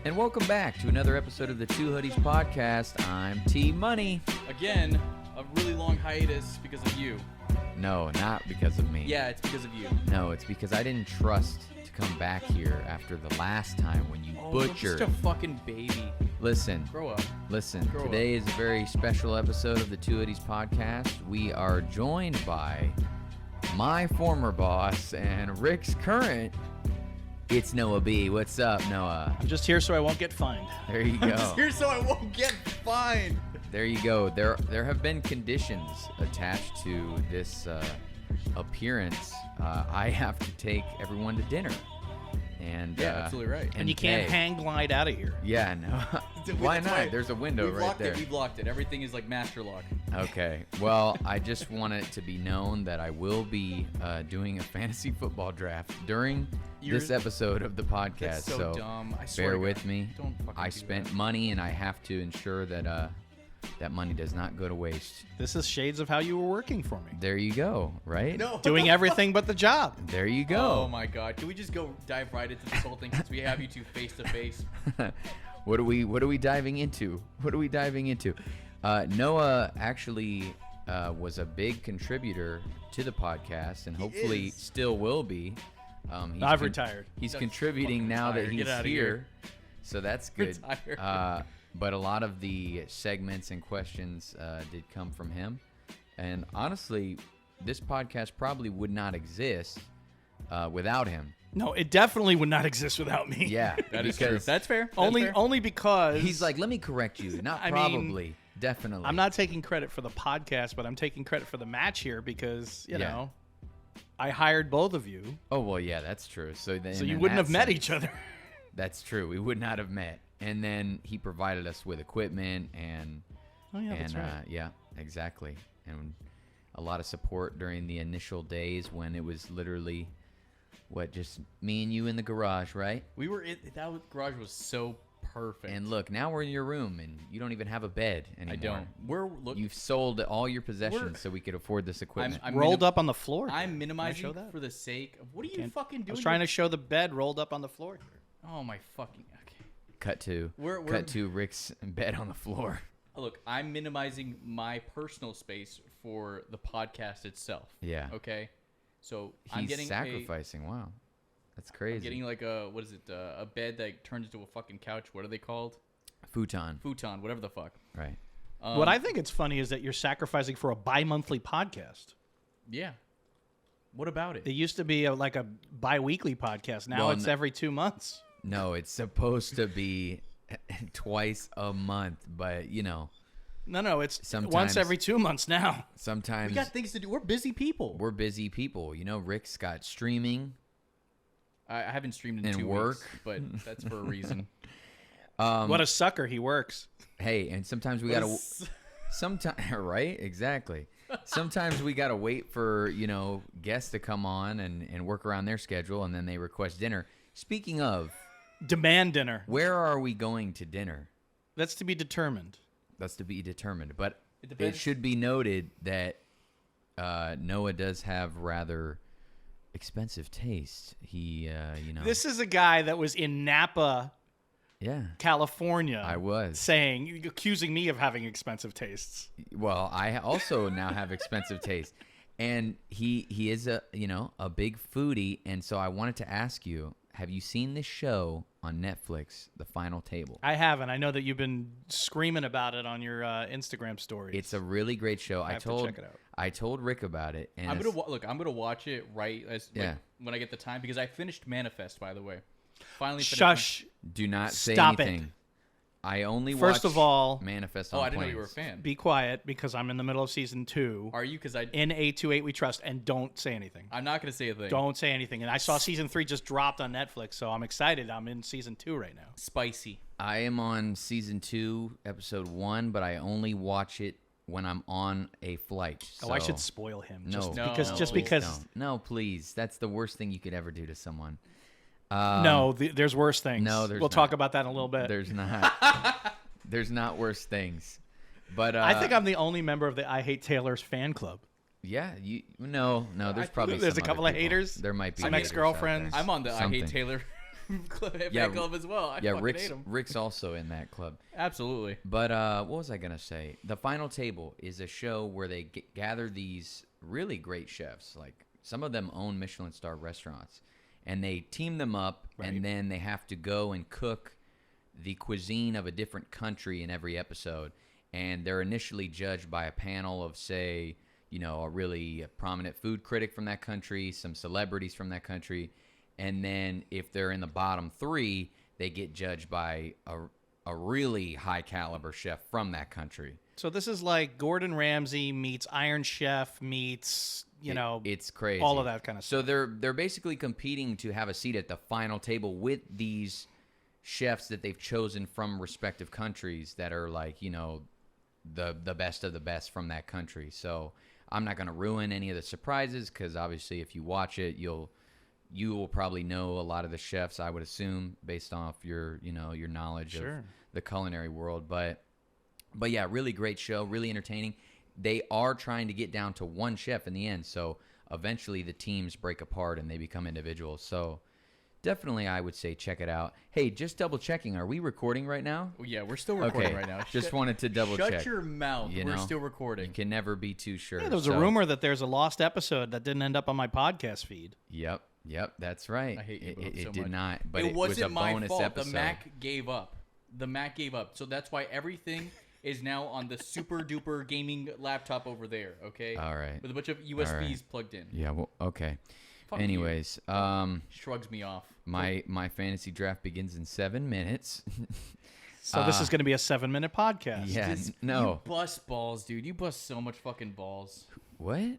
And welcome back to another episode of the Hoodies Podcast. I'm T.A.Y. Again, a really long hiatus because of you. No, not because of me. Yeah, it's because of you. No, it's because I didn't trust to come back here after the last time when you butchered. You're such a fucking baby. Listen. Grow up. Listen. Grow Today is a very special episode of the Hoodies Podcast. We are joined by my former boss and Rick's current. It's Noah B. What's up, Noah? I'm just here so I won't get fined. There you go. I'm just here so I won't get fined. There you go. There have been conditions attached to this appearance. I have to take everyone to dinner. And Yeah, absolutely right. And you can't hang glide out of here. Yeah, no. Why not? There's a window right there. We've locked it. Everything is like master lock. Okay. Well, I just want it to be known that I will be doing a fantasy football draft during this episode of the podcast. That's so dumb. I swear bear to with God. me. Don't fucking I do spent that. money, and I have to ensure that that money does not go to waste. This is shades of how you were working for me. There you go. Right? No. Doing everything but the job. There you go. Oh my God. Can we just dive right into this whole thing since we have you two face to face? What are we diving into? Noah actually was a big contributor to the podcast, and hopefully is. still will be. I've retired. He's That's contributing fucking now that retired. he's Get outta here, here. so that's good. Retired. But a lot of the segments and questions did come from him, and honestly, this podcast probably would not exist without him. No, it definitely would not exist without me. Yeah, That is true. because That's fair. That's Only fair. because he's like, let me correct you. Not I mean, probably, definitely. I'm not taking credit for the podcast, but I'm taking credit for the match here because, you know, I hired both of you. Oh, well, yeah, that's true. So You wouldn't have met each other. That's true. We would not have met. And then he provided us with equipment and Oh, yeah, that's right. yeah, exactly. And a lot of support during the initial days when it was literally just me and you in the garage, right? We were in that garage was so perfect. And look, now we're in your room and you don't even have a bed anymore. I don't. You've sold all your possessions so we could afford this equipment. I'm Rolled up on the floor. I'm Can I minimizing show that? for the sake of what are you fucking doing? I was trying to show the bed rolled up on the floor. Oh my fucking. Okay. Cut to Rick's bed on the floor. Look, I'm minimizing my personal space for the podcast itself. Yeah. Okay. So He's I'm getting sacrificing. Wow. That's crazy. I'm getting like a what is it? A bed that turns into a fucking couch. What are they called? Futon. Futon. Whatever the fuck. Right. What I think it's funny is that you're sacrificing for a bi-monthly podcast. Yeah. What about It it? used to be like a bi-weekly podcast. Now Well, it's every 2 months. No, it's supposed to be twice a month, but No, it's Sometimes- once every 2 months now. sometimes We got things to do. We're busy people. we're busy people. Rick's got streaming. I haven't streamed in And 2 work. weeks, but that's for a reason. What a sucker he works. Hey, and sometimes we gotta. Sometimes, right? Exactly. Sometimes we gotta wait for guests to come on and work around their schedule, and then they request dinner. Speaking of, Demand dinner. where are we going to dinner? That's to be determined. That's to be determined. But It it depends. should be noted that Noah does have rather expensive taste. He, This is a guy that was in Napa, yeah, California. I was. Accusing me of having expensive tastes. Well, I also now have expensive taste, and he is a big foodie, and so I wanted to ask you: have you seen this show on Netflix, The Final Table? I haven't. I know that you've been screaming about it on your Instagram stories. It's a really great show. have to check it out. I told Rick about it, and I'm gonna watch it right as Yeah. when I get the time because I finished Manifest, by the way. Finally finished. Shush. do not say Stop it. anything. I only First watch of all- Manifest Oh, on I didn't know you planes. were a fan. Be quiet because I'm in the middle of season 2. Are you? Because In A28 We Trust, and don't say anything. I'm not gonna say a thing. Don't say anything. And I saw season 3 just dropped on Netflix, so I'm excited. I'm in season 2 right now. Spicy. I am on season 2, episode 1, but I only watch it when I'm on a flight. Oh, I so- should spoil him. No, Just No, because. no, Just please because. don't. No, please. That's the worst thing you could ever do to someone. There's worse things. No, there's We'll not. talk about that in a little bit. There's not. There's not worse things. But I think I'm the only member of the I Hate Taylor's fan club. Yeah, no. There's probably There's some a couple other of people. haters, There might be some haters out ex-girlfriends. there. I'm on the I Something. Hate Taylor club as well. I fucking hate him. Rick's also in that club. Absolutely. But what was I gonna say? The Final Table is a show where they gather these really great chefs. Like some of them own Michelin star restaurants, and they team them up, and then they have to go and cook the cuisine of a different country in every episode. And they're initially judged by a panel of, say, a really prominent food critic from that country, some celebrities from that country, and then if they're in the bottom 3, they get judged by a really high caliber chef from that country. So this is like Gordon Ramsay meets Iron Chef meets, it's crazy. All of that kind of stuff. So they're basically competing to have a seat at the final table with these chefs that they've chosen from respective countries that are like, the best of the best from that country. So I'm not going to ruin any of the surprises because obviously if you watch it, you will probably know a lot of the chefs, I would assume, based off your knowledge of the culinary world. But yeah, really great show, really entertaining. They are trying to get down to one chef in the end. So eventually the teams break apart and they become individuals. So definitely, I would say check it out. Hey, just double checking. Are we recording right now? Well, yeah, we're still recording right now. Just wanted to double check. Shut your mouth. We're still recording. You can never be too sure. Yeah, there was a rumor that there's a lost episode that didn't end up on my podcast feed. Yep, that's right. I hate you both so It much. did not, but it was a wasn't my bonus fault. episode. The Mac gave up. So that's why everything is now on the super duper gaming laptop over there, okay? All right. With a bunch of USBs plugged in. Yeah, well, okay. Fuck Anyways, shrugs me off. My fantasy draft begins in 7 minutes. So this is going to be a 7-minute podcast. Yeah, no. You bust balls, dude. You bust so much fucking balls. What?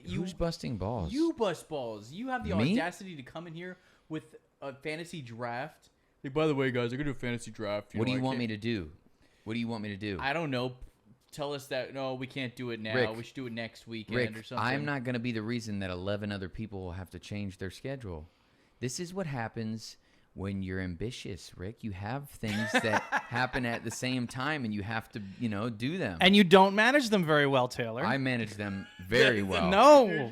Who's busting balls? You bust balls. You have the Me? audacity to come in here with a fantasy draft. Like, by the way, guys, I'm going to do a fantasy draft. What do you want me to do? What do you want me to do? I don't know. Tell us that, no, we can't do it now. Rick, we should do it next weekend Rick, or something. I'm not going to be the reason that 11 other people will have to change their schedule. This is what happens when you're ambitious, Rick. You have things that happen at the same time, and you have to, do them. And you don't manage them very well, Taylor. I manage them very well.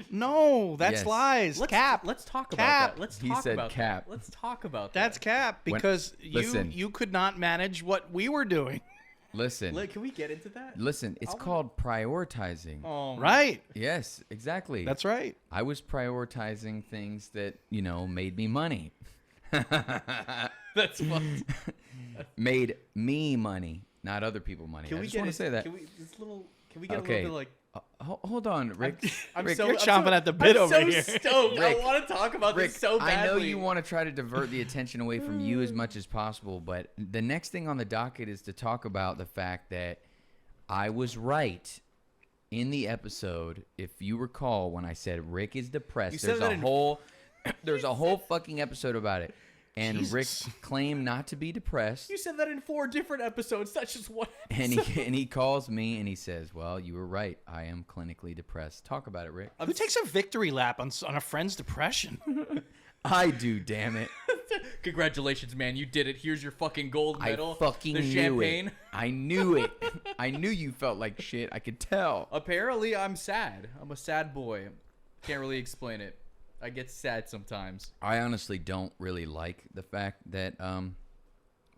No, that's Yes. lies. Cap. Let's talk about Cap. that. Let's He talk said about cap. that. Let's talk about That's that. cap because listen. you could not manage what we were doing. Listen. Can we get into that? Listen, it's called prioritizing. Oh, Right. Yes, exactly. That's right. I was prioritizing things that, made me money. That's fun. Made me money, not other people money. Can I we just get want to say that. Can we get a little bit like? Hold on, Rick. Rick, You're chomping at the bit over here. I'm so stoked. Rick, I want to talk about Rick, this so badly. I know you want to try to divert the attention away from you as much as possible, but the next thing on the docket is to talk about the fact that I was right in the episode. If you recall, when I said Rick is depressed, there's a whole fucking episode about it. And Jesus. Rick claimed not to be depressed. You said that in 4 different episodes. That's just one. And he calls me and he says, "Well, you were right. I am clinically depressed." Talk about it, Rick. Who takes a victory lap on a friend's depression? I do, damn it. Congratulations, man. You did it. Here's your fucking gold medal. I fucking the knew champagne. it. I knew it. I knew you felt like shit. I could tell. Apparently, I'm sad. I'm a sad boy. Can't really explain it. I get sad sometimes. I honestly don't really like the fact that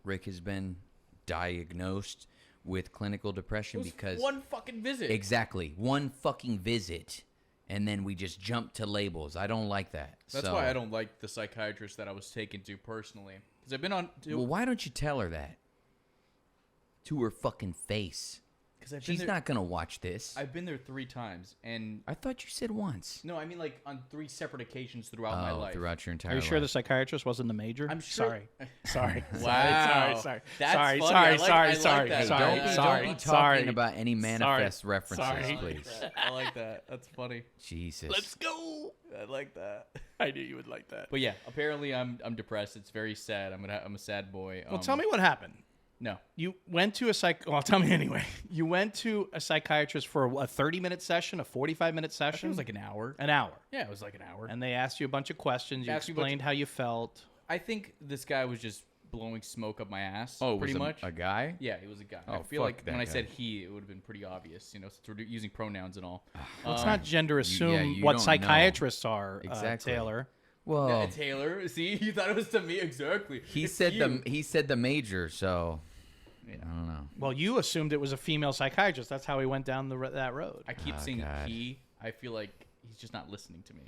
Rick has been diagnosed with clinical depression because one fucking visit. Exactly. One fucking visit. And then we just jump to labels. I don't like that. That's why I don't like the psychiatrist that I was taken to personally. Because I've been on... Well, why don't you tell her that? To her fucking face. She's not going to watch this. I've been there 3 times, and... I thought you said once. No, I mean like on 3 separate occasions throughout my life. Throughout your entire Are you life. sure the psychiatrist wasn't the major? I'm sure. Sorry. Wow. Sorry. That's Sorry. funny. I like Sorry. that. Hey, Sorry. don't be talking about any manifest Sorry. references, Sorry. please. I like that. That's funny. Jesus. Let's go. I like that. I knew you would like that. But yeah, apparently I'm depressed. It's very sad. I'm a sad boy. Well, tell me what happened. No. You went to Well, tell me anyway. You went to a psychiatrist for a 30-minute session, a 45-minute I think session? it was like an hour. An hour. Yeah, it was like an hour. And they asked you a bunch of questions. You Asked me a bunch explained how you felt. I think this guy was just blowing smoke up my ass. Oh, pretty was much. a guy? Yeah, he was a guy. Oh, I feel fuck like that when I guy. said he, it would have been pretty obvious, since we're using pronouns and all. Let's not gender assume you what don't know. psychiatrists are, Exactly. Taylor. Well, Yeah, Taylor, see, you thought it was to me exactly. he It's said you. he said the major, so Yeah. I don't know. Well, you assumed it was a female psychiatrist. That's how he went down that road. I keep Oh, saying God. he. I feel like he's just not listening to me.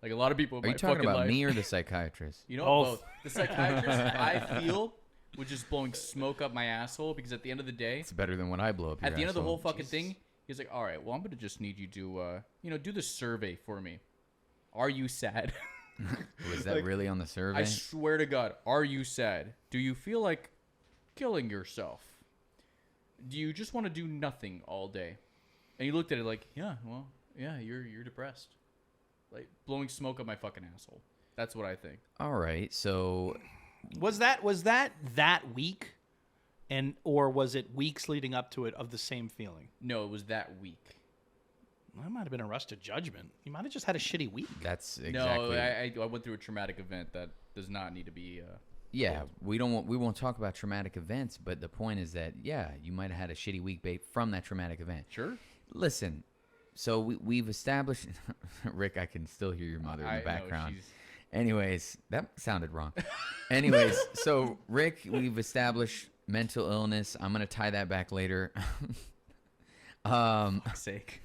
Like a lot of people in Are my you talking fucking about life. me or the psychiatrist? You know, Both. both. The psychiatrist, I feel, was just blowing smoke up my asshole because at the end of the day, It's better than when I blow up your at the end of the asshole. whole fucking thing, he's like, all right, well, I'm going to just need you to, do the survey for me. Are you sad? Was that Like, really on the survey? I swear to God, are you sad? Do you feel like killing yourself? Do you just want to do nothing all day? And he looked at it like, yeah, well, yeah, you're depressed. Like blowing smoke up my fucking asshole. That's what I think. All right, so Was that week, or was it weeks leading up to it of the same feeling? No, it was that week. Well, that might have been a rush to judgment. You might have just had a shitty week. that's exactly. No, I went through a traumatic event that does not need to be. Yeah, we won't talk about traumatic events, but the point is that you might have had a shitty week from that traumatic event. Sure. Listen, so we've established. Rick, I can still hear your mother in the background. Anyways, that sounded wrong. Anyways, so Rick, we've established mental illness. I'm gonna tie that back later. Fuck's sake.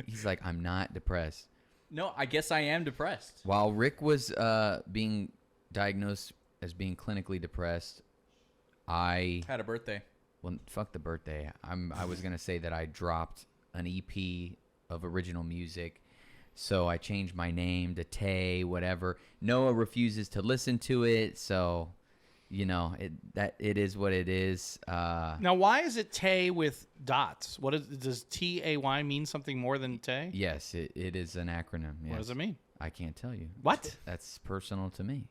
He's like, I'm not depressed. No, I guess I am depressed. While Rick was being diagnosed as being clinically depressed, I Had a birthday. well, fuck the birthday. I was gonna say that I dropped an EP of original music, so I changed my name to T.A.Y, whatever. Noah refuses to listen to it, so it is what it is. Now, why is it Tay with dots? Does T.A.Y mean something more than Tay? Yes, it is an acronym. Yes. What does it mean? I can't tell you. What? That's personal to me.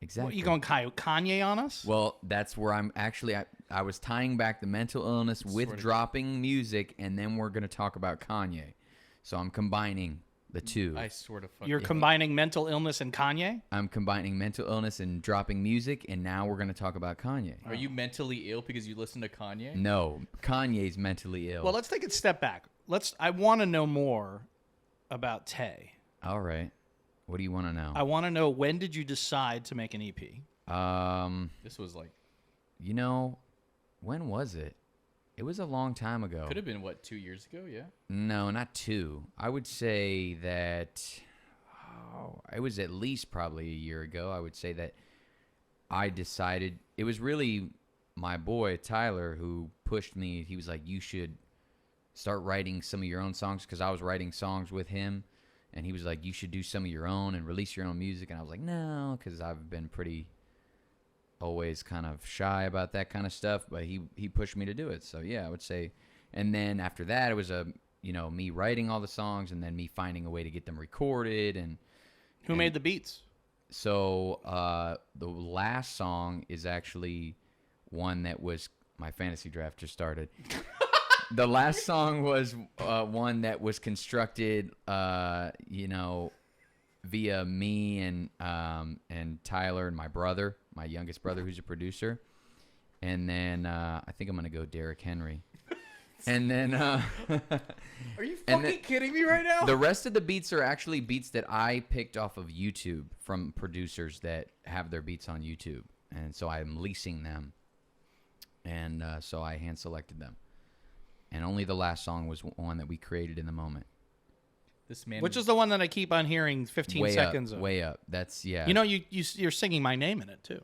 Exactly. What, you going Kanye on us? Well, that's where I'm actually. I was tying back the mental illness with Swear to dropping music, and then we're going to talk about Kanye. So I'm combining the two. I sort of fucking. You're combining mental illness and Kanye? I'm combining mental illness and dropping music, and now we're going to talk about Kanye. Are you mentally ill because you listen to Kanye? No, Kanye's mentally ill. Well, let's take a step back. I want to know more about Tay. All right. What do you want to know? I want to know, when did you decide to make an EP? This was like when was it? It was a long time ago. could have been 2 years ago. Yeah. No, not 2. I would say that it was at least probably a year ago. I would say that I decided, it was really my boy Tyler who pushed me. He was like, you should start writing some of your own songs, because I was writing songs with him, and he was like, you should do some of your own and release your own music. And I was like, no, because I've been pretty always kind of shy about that kind of stuff, but he pushed me to do it. So yeah, I would say. And then after that, it was me writing all the songs, and then me finding a way to get them recorded. And Who made the beats? so the last song is actually one that was, my fantasy draft just started. The last song was one that was constructed via me and Tyler and my brother, my youngest brother, who's a producer. And then I think I'm gonna go Derrick Henry. And then Are you fucking kidding me right now? the rest of the beats are actually beats that I picked off of YouTube from producers that have their beats on YouTube, and so I'm leasing them, and so I hand selected them. And only the last song was one that we created in the moment. This man. Which is the one that I keep on hearing 15 Way seconds up, of. way up. That's yeah. You're singing my name in it too.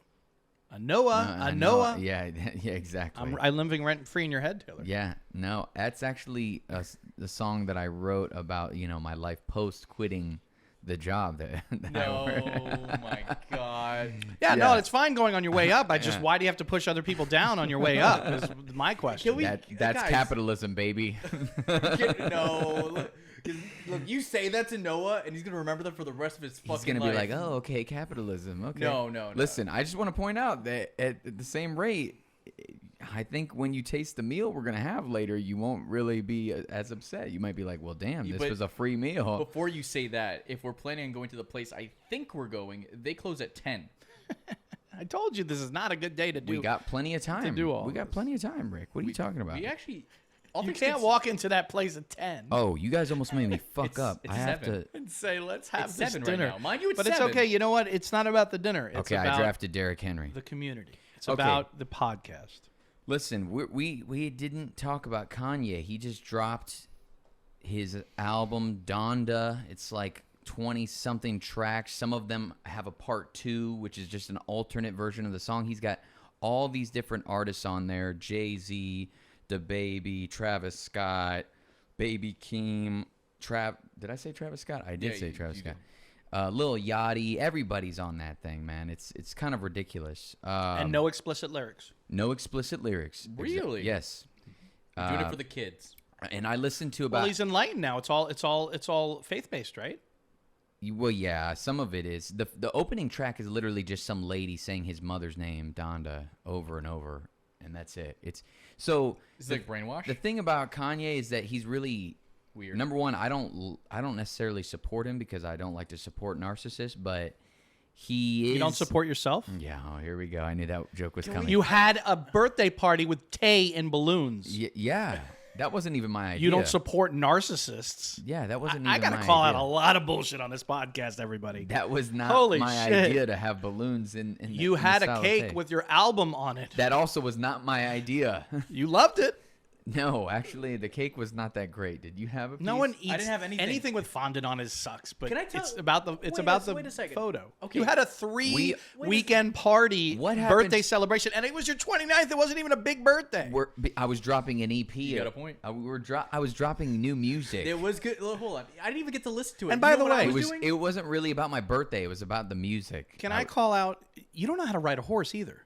A Noah. Yeah, yeah, exactly. I'm living rent free in your head, Taylor. Yeah, no, that's actually the song that I wrote about, my life post quitting the job that No, my God. Yeah, Yeah. no, it's fine going on your way up. Why do you have to push other people down on your way up? Is my question. that's guys. capitalism, baby. No. Look, you say that to Noah, and he's gonna remember that for the rest of his fucking He's gonna life. be like, "Oh, okay, capitalism." Okay. No. Listen, I just want to point out that at the same rate, I think when you taste the meal we're gonna have later, you won't really be as upset. You might be like, "Well, damn, this but was a free meal." Before you say that, if we're planning on going to the place I think we're going, they close at 10. I told you this is not a good day to do. We got plenty of time. do all we got this. plenty of time, Rick. What are you talking about? We actually, You can't walk into that place at 10 Oh, you guys almost made me fuck up. it's I have 7. to. and say, let's have It's this 7 dinner. right now. Mind you, it's But 7. it's okay. You know what? It's not about the dinner. It's Okay, I about drafted Derrick Henry. the community. It's Okay. about the podcast. Listen, we didn't talk about Kanye. He just dropped his album Donda. It's like 20-something tracks. Some of them have a part 2, which is just an alternate version of the song. He's got all these different artists on there. Jay-Z, DaBaby, Travis Scott, Baby Keem, Did I say Travis Scott? I did say Travis Scott. Lil Yachty. Everybody's on that thing, man. It's kind of ridiculous. And no explicit lyrics. No explicit lyrics. Really? Yes. Doing it for the kids. And I listened to about. Well, he's enlightened now. It's all faith-based, right? Well, yeah, some of it is. The opening track is literally just some lady saying his mother's name, Donda, over and over, and that's it. It's like brainwash. The thing about Kanye is that he's really Weird. Number one, I don't necessarily support him because I don't like to support narcissists, but he is. You don't support yourself? Yeah, here we go. I knew that joke was coming. You had a birthday party with T.A.Y and balloons. Yeah, that wasn't even my idea. You don't support narcissists. Yeah, that wasn't. I even gotta my call idea. out a lot of bullshit on this podcast, everybody. That was not Holy my shit. idea to have balloons in You in the had a style of cake Tay. with your album on it. That also was not my idea. You loved it. No, actually, the cake was not that great. Did you have a piece? No one eats didn't have anything. with fondant on it sucks, but Can I tell- it's about the wait a second. photo. Okay. You had a weekend party What happened- birthday celebration, and it was your 29th. It wasn't even a big birthday. I was dropping an EP. You got a point. I was dropping new music. It was good. Hold on. I didn't even get to listen to it. And by You know the what way- I It was was. doing? It wasn't really about my birthday. It was about the music. Can I call out? You don't know how to ride a horse either.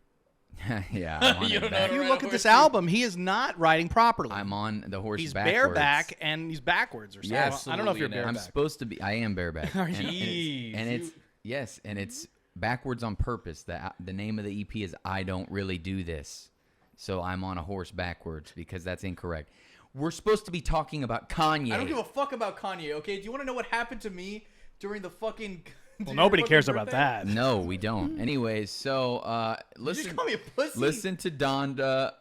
Yeah, I'm on You it don't know back. If you ride a look at horse this either. album, he is not riding properly. I'm on the horse He's backwards. bareback and he's backwards or something. Yes. I don't know if you're Absolutely not. I'm bareback. supposed to be. I am bareback. Are you? Jeez, And it's yes, and it's backwards on purpose. The name of the EP is "I Don't Really Do This," so I'm on a horse backwards because that's incorrect. We're supposed to be talking about Kanye. I don't give a fuck about Kanye. Okay, do you want to know what happened to me during the fucking? Well, nobody cares about that. No, we don't. Anyways, so You listen. just call me a pussy. Listen to Donda.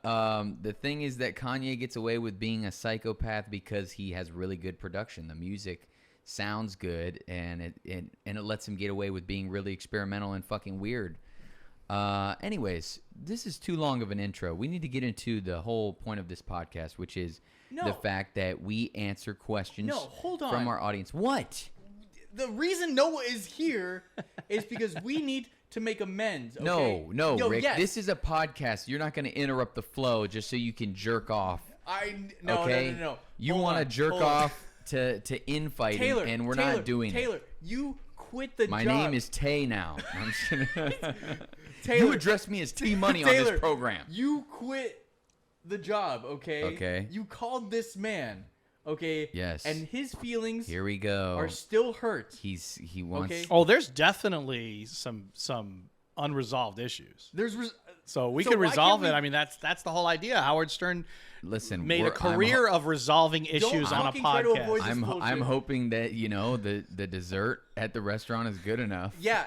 The thing is that Kanye gets away with being a psychopath because he has really good production. The music sounds good, and it lets him get away with being really experimental and fucking weird. Anyways, this is too long of an intro. We need to get into the whole point of this podcast, which is the fact that we answer questions hold on. from our audience. What? The reason Noah is here is because we need to make amends. Okay? No, Yo, Rick. yes. This is a podcast. You're not going to interrupt the flow just so you can jerk off. No, Okay? no. You Hold want to on, jerk hold on. off to infighting, Taylor, and we're Taylor, not doing Taylor, it. you quit the My job. name is Tay now. I'm just gonna- Taylor. You address me as T Money on Taylor, this program. You quit the job, okay? Okay. You called this man, okay? Yes. And his feelings Here we go. are still hurt. He wants. Okay. Oh, there's definitely some unresolved issues. So we So could why resolve can't it. we- I mean, that's the whole idea. Howard Stern Listen, made a I'm career of resolving issues on a fucking try to avoid podcast. this I'm bullshit. hoping that the dessert at the restaurant is good enough. Yeah.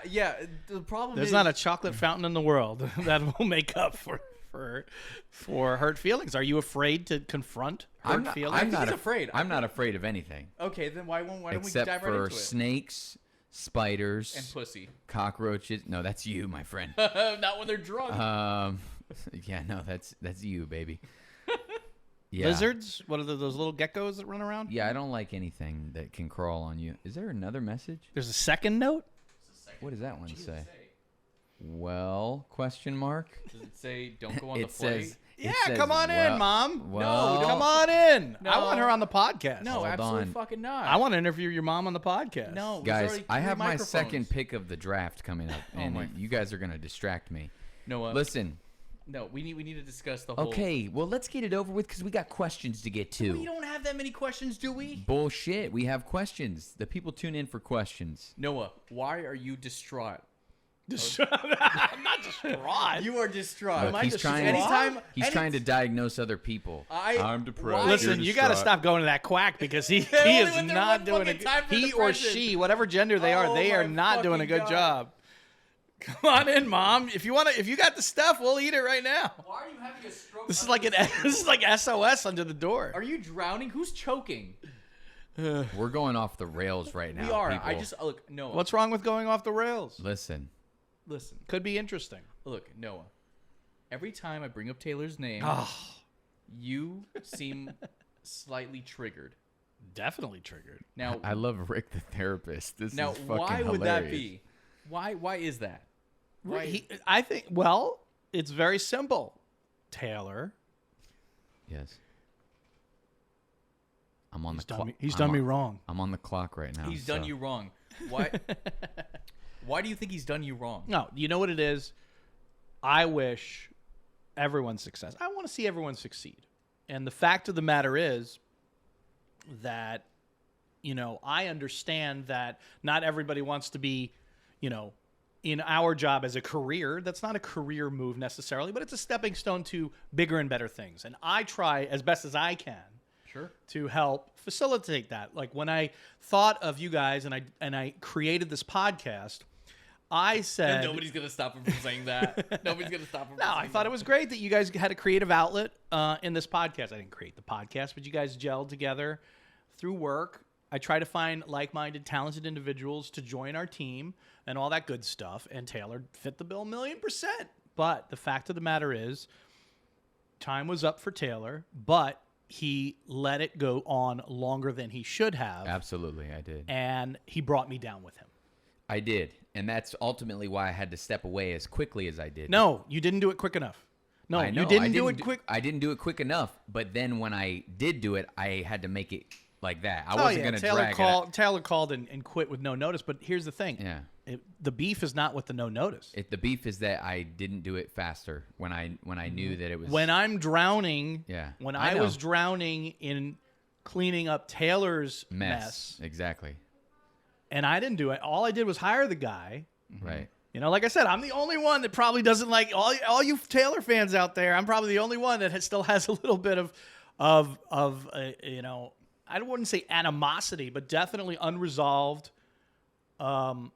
The problem There's is not a chocolate fountain in the world that will make up for hurt feelings. Are you afraid to confront hurt feelings? I'm not He's afraid. I'm not afraid of anything Okay, then why don't we except dive right for into it? snakes, spiders, And pussy. cockroaches. No, that's you, my friend. Not when they're drunk. Yeah, no, that's you, baby. Yeah. Lizards? What are those little geckos that run around? Yeah, I don't like anything that can crawl on you. Is there another message? There's a second note? What does that one say? Well, question mark. Does it say don't go on the It flight? says. Yeah, it says, come on well, in, Mom. Well, Come on in. I No. want her on the podcast. No, Hold absolutely on. fucking not. I want to interview your mom on the podcast. No, there's Guys, already I three have my microphones. second pick of the draft coming up, and my- you guys are gonna distract me. No, Listen. no, we need to discuss the whole. Okay, well, let's get it over with because we got questions to get to. We don't have that many questions, do we? Bullshit. We have questions. The people tune in for questions. Noah, why are you distraught? I'm not distraught. You are distraught. Look, Am I he's distraught? trying. He's any- trying to diagnose other people. I'm depressed. why- Listen, you got to stop going to that quack because he only is went there not one doing a fucking time for he or depression. she, whatever gender they are, Oh they are my not doing a fucking good God. job. Come on in, Mom. If you got the stuff, we'll eat it right now. Why are you having a stroke? This is like SOS under the door. Are you drowning? Who's choking? We're going off the rails right now. We are. People. I just look, Noah. What's wrong with going off the rails? Listen. Could be interesting. Look, Noah. Every time I bring up Taylor's name, you seem slightly triggered. Definitely triggered. Now, I love Rick the therapist. This now, is fucking why would that hilarious. be? Why is that? I think. Well, it's very simple. Taylor. Yes. I'm on the clock. He's done me wrong. I'm on the clock right now. He's done you wrong. Why? Why do you think he's done you wrong? No, you know what it is? I wish everyone success. I want to see everyone succeed. And the fact of the matter is that, I understand that not everybody wants to be, in our job as a career. That's not a career move necessarily, but it's a stepping stone to bigger and better things. And I try as best as I can to help facilitate that. Like when I thought of you guys and I created this podcast, I said... Nobody's going to stop him from saying that. Nobody's going to stop him from No, I thought it was great that you guys had a creative outlet in this podcast. I didn't create the podcast, but you guys gelled together through work. I try to find like-minded, talented individuals to join our team and all that good stuff, and Taylor fit the bill 1,000,000%. But the fact of the matter is, time was up for Taylor, but he let it go on longer than he should have. Absolutely, I did. And he brought me down with him. I did. And that's ultimately why I had to step away as quickly as I did. No, you didn't do it quick enough. No, I know, you didn't do it quick. I didn't do it quick enough, but then when I did do it, I had to make it like that. I wasn't going to drag it out. Taylor called and quit with no notice, but here's the thing. Yeah. The beef is not with the no notice. The beef is that I didn't do it faster when I knew that it was... When I'm drowning, Yeah, when I I know. was drowning in cleaning up Taylor's mess, Exactly. and I didn't do it. All I did was hire the guy. Right. Like I said, I'm the only one that probably doesn't like all you Taylor fans out there. I'm probably the only one that still has a little bit of I wouldn't say animosity, but definitely unresolved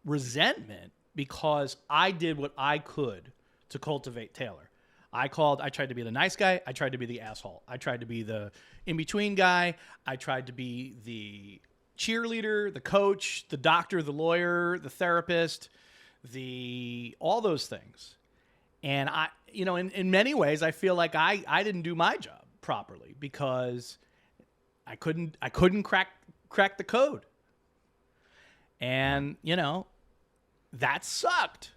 resentment because I did what I could to cultivate Taylor. I tried to be the nice guy. I tried to be the asshole. I tried to be the in-between guy. I tried to be the cheerleader, the coach, the doctor, the lawyer, the therapist, all those things. And I, in many ways, I feel like I didn't do my job properly because I couldn't crack the code. And, that sucked.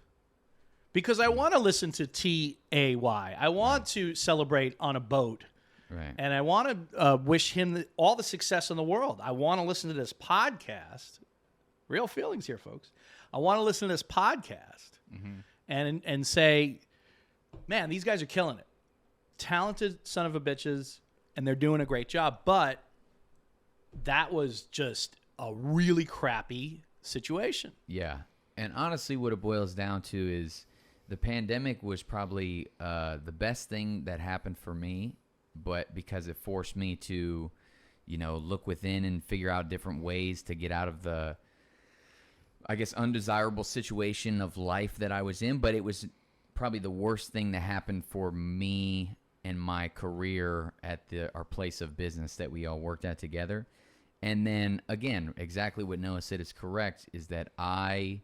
Because I want to listen to T.A.Y. I want to celebrate on a boat. Right. And I want to wish him all the success in the world. I want to listen to this podcast. Real feelings here, folks. I want to listen to this podcast and say, man, these guys are killing it. Talented son of a bitches, and they're doing a great job. But that was just a really crappy situation. Yeah. And honestly, what it boils down to is the pandemic was probably the best thing that happened for me, but because it forced me to, look within and figure out different ways to get out of the, I guess, undesirable situation of life that I was in. But it was probably the worst thing that happened for me and my career at our place of business that we all worked at together. And then, again, exactly what Noah said is correct, is that I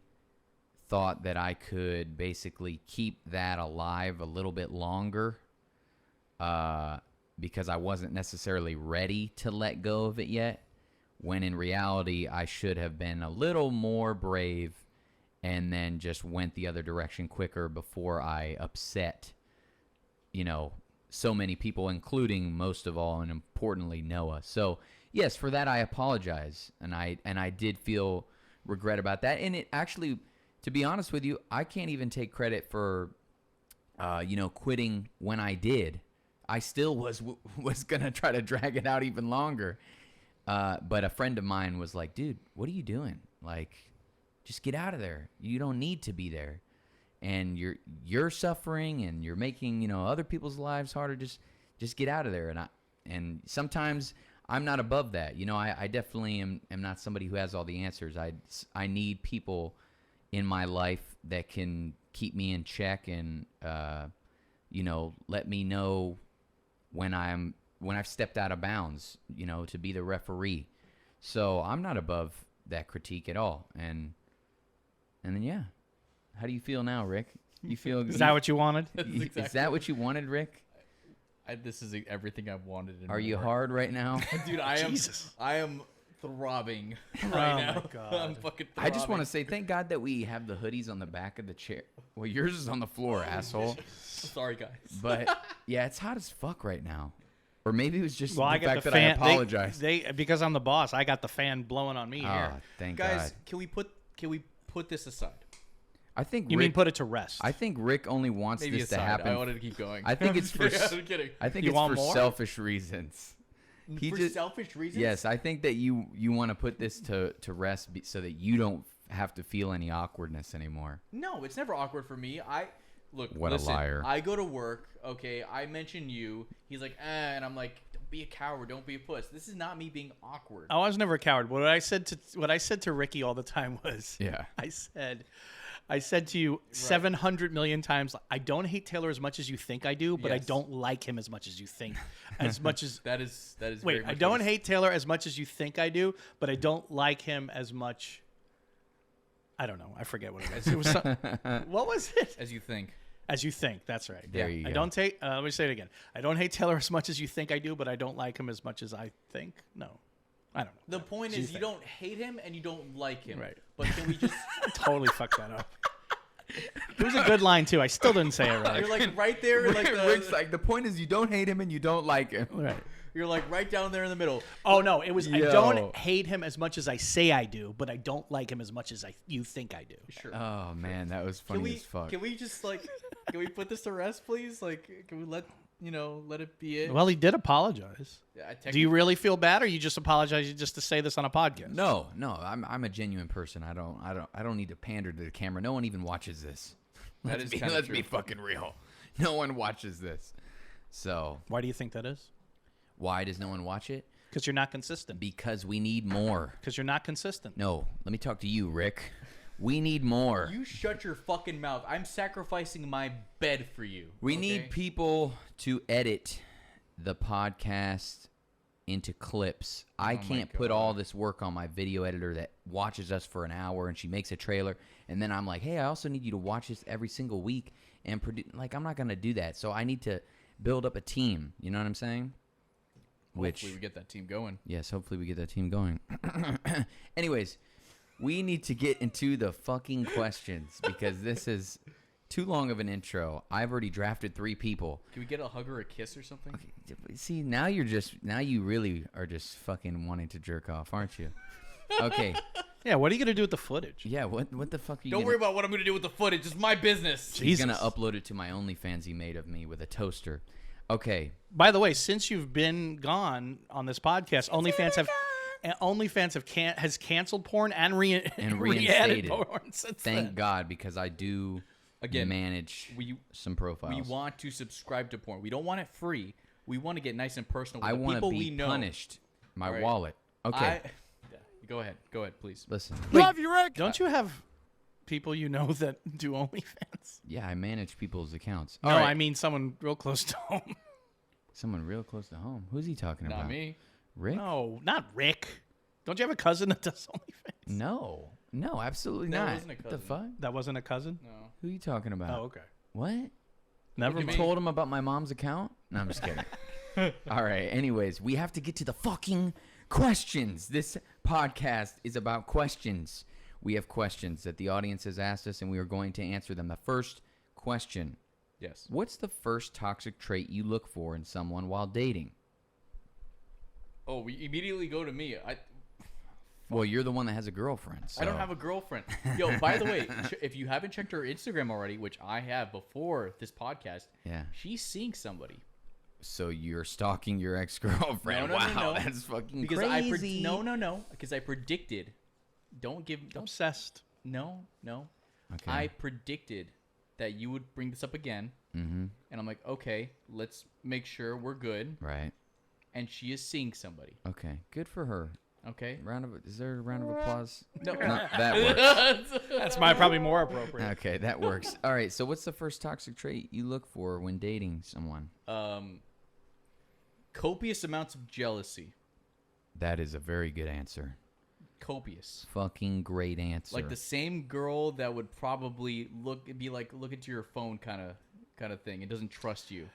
thought that I could basically keep that alive a little bit longer because I wasn't necessarily ready to let go of it yet, when in reality I should have been a little more brave and then just went the other direction quicker before I upset, so many people, including most of all and importantly Noah. So yes, for that I apologize, and I did feel regret about that. And it actually, to be honest with you, I can't even take credit for, quitting when I did. I still was gonna try to drag it out even longer. But a friend of mine was like, "Dude, what are you doing? Like, just get out of there. You don't need to be there, and you're suffering, and you're making other people's lives harder. Just get out of there." And sometimes I'm not above that. I definitely am not somebody who has all the answers. I need people in my life that can keep me in check and let me know when I've stepped out of bounds, to be the referee. So I'm not above that critique at all. And then yeah. How do you feel now, Rick? You feel Is that what you wanted? Is that what you wanted, Rick? This is everything I've wanted. Are you hard right now? Dude, I am. Jesus. I am throbbing Oh right my now. God. I'm fucking I just throbbing. want to say thank God that we have the hoodies on the back of the chair. Well, yours is on the floor, asshole. Sorry, guys. But yeah, it's hot as fuck right now. Or maybe it was just Well, the I got fact the that fan. I apologize. Because I'm the boss, I got the fan blowing on me here. Thank Guys, God. can we put this aside? I think You Rick, mean put it to rest? I think Rick only wants Maybe this to aside. happen. I wanted to keep going. I think it's for. I'm kidding. I think You it's want for more? selfish reasons. He For just selfish reasons. yes, I think that you want to put this to rest so that you don't have to feel any awkwardness anymore. No, it's never awkward for me. Listen, What a liar. I go to work. Okay, I mention you. He's like, and I'm like, don't be a coward. Don't be a puss. This is not me being awkward. I was never a coward. What I said to Ricky all the time was, Yeah. I said to you 700 million times, I don't hate Taylor as much as you think I do, but I Yes. don't like him as much as you think. As much as That is. wait, very I much don't what it is. hate Taylor as much as you think I do, but I don't like him as much. I don't know. I forget what it was. It was what was it? As you think. As you think. That's right. There you I go. don't take. Let me say it again. I don't hate Taylor as much as you think I do, but I don't like him as much as I think. No, I don't know. The point is, you don't hate him and you don't like him. Right. But can we just? Totally fucked that up. It was a good line too. I still didn't say it right. You're like right there, like Rick's like, the point is you don't hate him and you don't like him. Right. you're like right down there in the middle. Oh no, it was I Yo. don't hate him as much as I say I do, but I don't like him as much as you think I do. Sure. Oh man, that was funny as fuck. Can we just like can we put this to rest, please? Like, can we let it be it? Well, he did apologize. Yeah, Do you really feel bad, or you just apologize just to say this on a podcast? No, I'm a genuine person. I don't need to pander to the camera. No one even watches this. That Let's is be, kinda let's true. be fucking real. No one watches this. So Why do you think that is? why does no one watch it? Because you're not consistent. Because we need more. Because you're not consistent. No, let me talk to you, Rick. We need more. You shut your fucking mouth. I'm sacrificing my bed for you. We okay? need people to edit the podcast into clips. I Oh my can't put God. all this work on my video editor that watches us for an hour and she makes a trailer. And then I'm like, hey, I also need you to watch this every single week and produce. Like, I'm not going to do that. So I need to build up a team. You know what I'm saying? Hopefully we get that team going. Yes, hopefully we get that team going. Anyways, we need to get into the fucking questions because this is too long of an intro. I've already drafted 3 people. Can we get a hug or a kiss or something? See, now you really are just fucking wanting to jerk off, aren't you? Okay. Yeah, what are you going to do with the footage? Yeah, what the fuck are you Don't worry about what I'm gonna do with the footage. It's my business. He's Jesus. going to upload it to my OnlyFans he made of me with a toaster. Okay. By the way, since you've been gone on this podcast, OnlyFans has canceled porn and And re-added reinstated. porn since Thank then. God, because I do Again, manage some profiles. We want to subscribe to porn. We don't want it free. We want to get nice and personal with I the want to people be we know. punished. My All right. wallet. Okay. Yeah, go ahead, please. Listen. Love you, Rick. Don't you have people you know that do OnlyFans? Yeah, I manage people's accounts. No, All right. I mean someone real close to home. Someone real close to home. Who's he talking about? Not me. Rick? No, not Rick. Don't you have a cousin that does OnlyFans? No, absolutely That not. wasn't a What the cousin. fuck? That wasn't a cousin? No. Who are you talking about? Oh, okay. What? Never do you mind. mean? Told him about my mom's account? No, I'm just kidding. All right. Anyways, we have to get to the fucking questions. This podcast is about questions. We have questions that the audience has asked us, and we are going to answer them. The first question: Yes. what's the first toxic trait you look for in someone while dating? Oh, we immediately go to me. Well, you're the one that has a girlfriend. So. I don't have a girlfriend. Yo, by the way, if you haven't checked her Instagram already, which I have before this podcast, Yeah. she's seeing somebody. So you're stalking your ex-girlfriend? No, Wow, that's fucking Because crazy. no, because I predicted. Don't. Obsessed. No. Okay. I predicted that you would bring this up again, Mm-hmm. and I'm like, okay, let's make sure we're good. Right. And she is seeing somebody. Okay. Good for her. Okay. Is there a round of applause? No. That works. That's probably more appropriate. Okay, that works. All right, so what's the first toxic trait you look for when dating someone? Copious amounts of jealousy. That is a very good answer. Copious. Fucking great answer. Like the same girl that would probably look into your phone kind of thing. It doesn't trust you.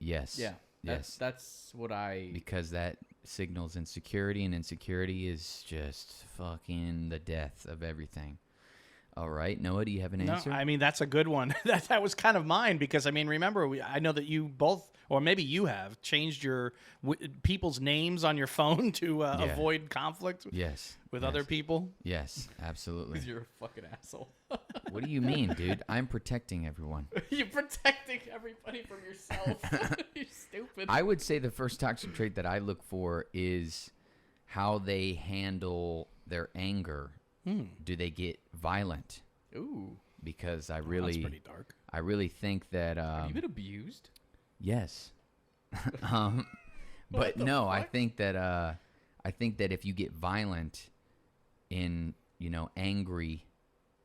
Yes. Yeah. That's what I... Because that signals insecurity, and insecurity is just fucking the death of everything. All right, Noah, do you have an answer? No, I mean, that's a good one. that was kind of mine because, I mean, remember, I know that you both, or maybe you have, changed your people's names on your phone to avoid conflict with other people. Yes, absolutely. Because you're a fucking asshole. What do you mean, dude? I'm protecting everyone. You're protecting everybody from yourself. You're stupid. I would say the first toxic trait that I look for is how they handle their anger. Do they get violent? Ooh. Because That's pretty dark. I really think that. Have you been abused? Yes. But no, fuck? I think that if you get violent in, angry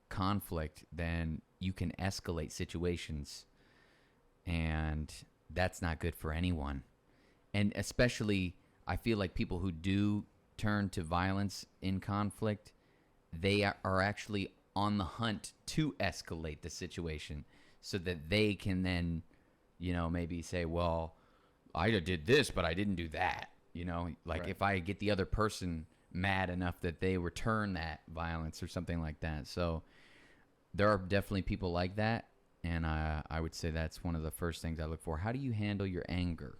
conflict, then you can escalate situations, and that's not good for anyone. And especially, I feel like people who do turn to violence in conflict, they are actually on the hunt to escalate the situation so that they can then, maybe say, well, I did this, but I didn't do that. Right. If I get the other person mad enough that they return that violence or something like that. So there are definitely people like that. And I would say that's one of the first things I look for. How do you handle your anger?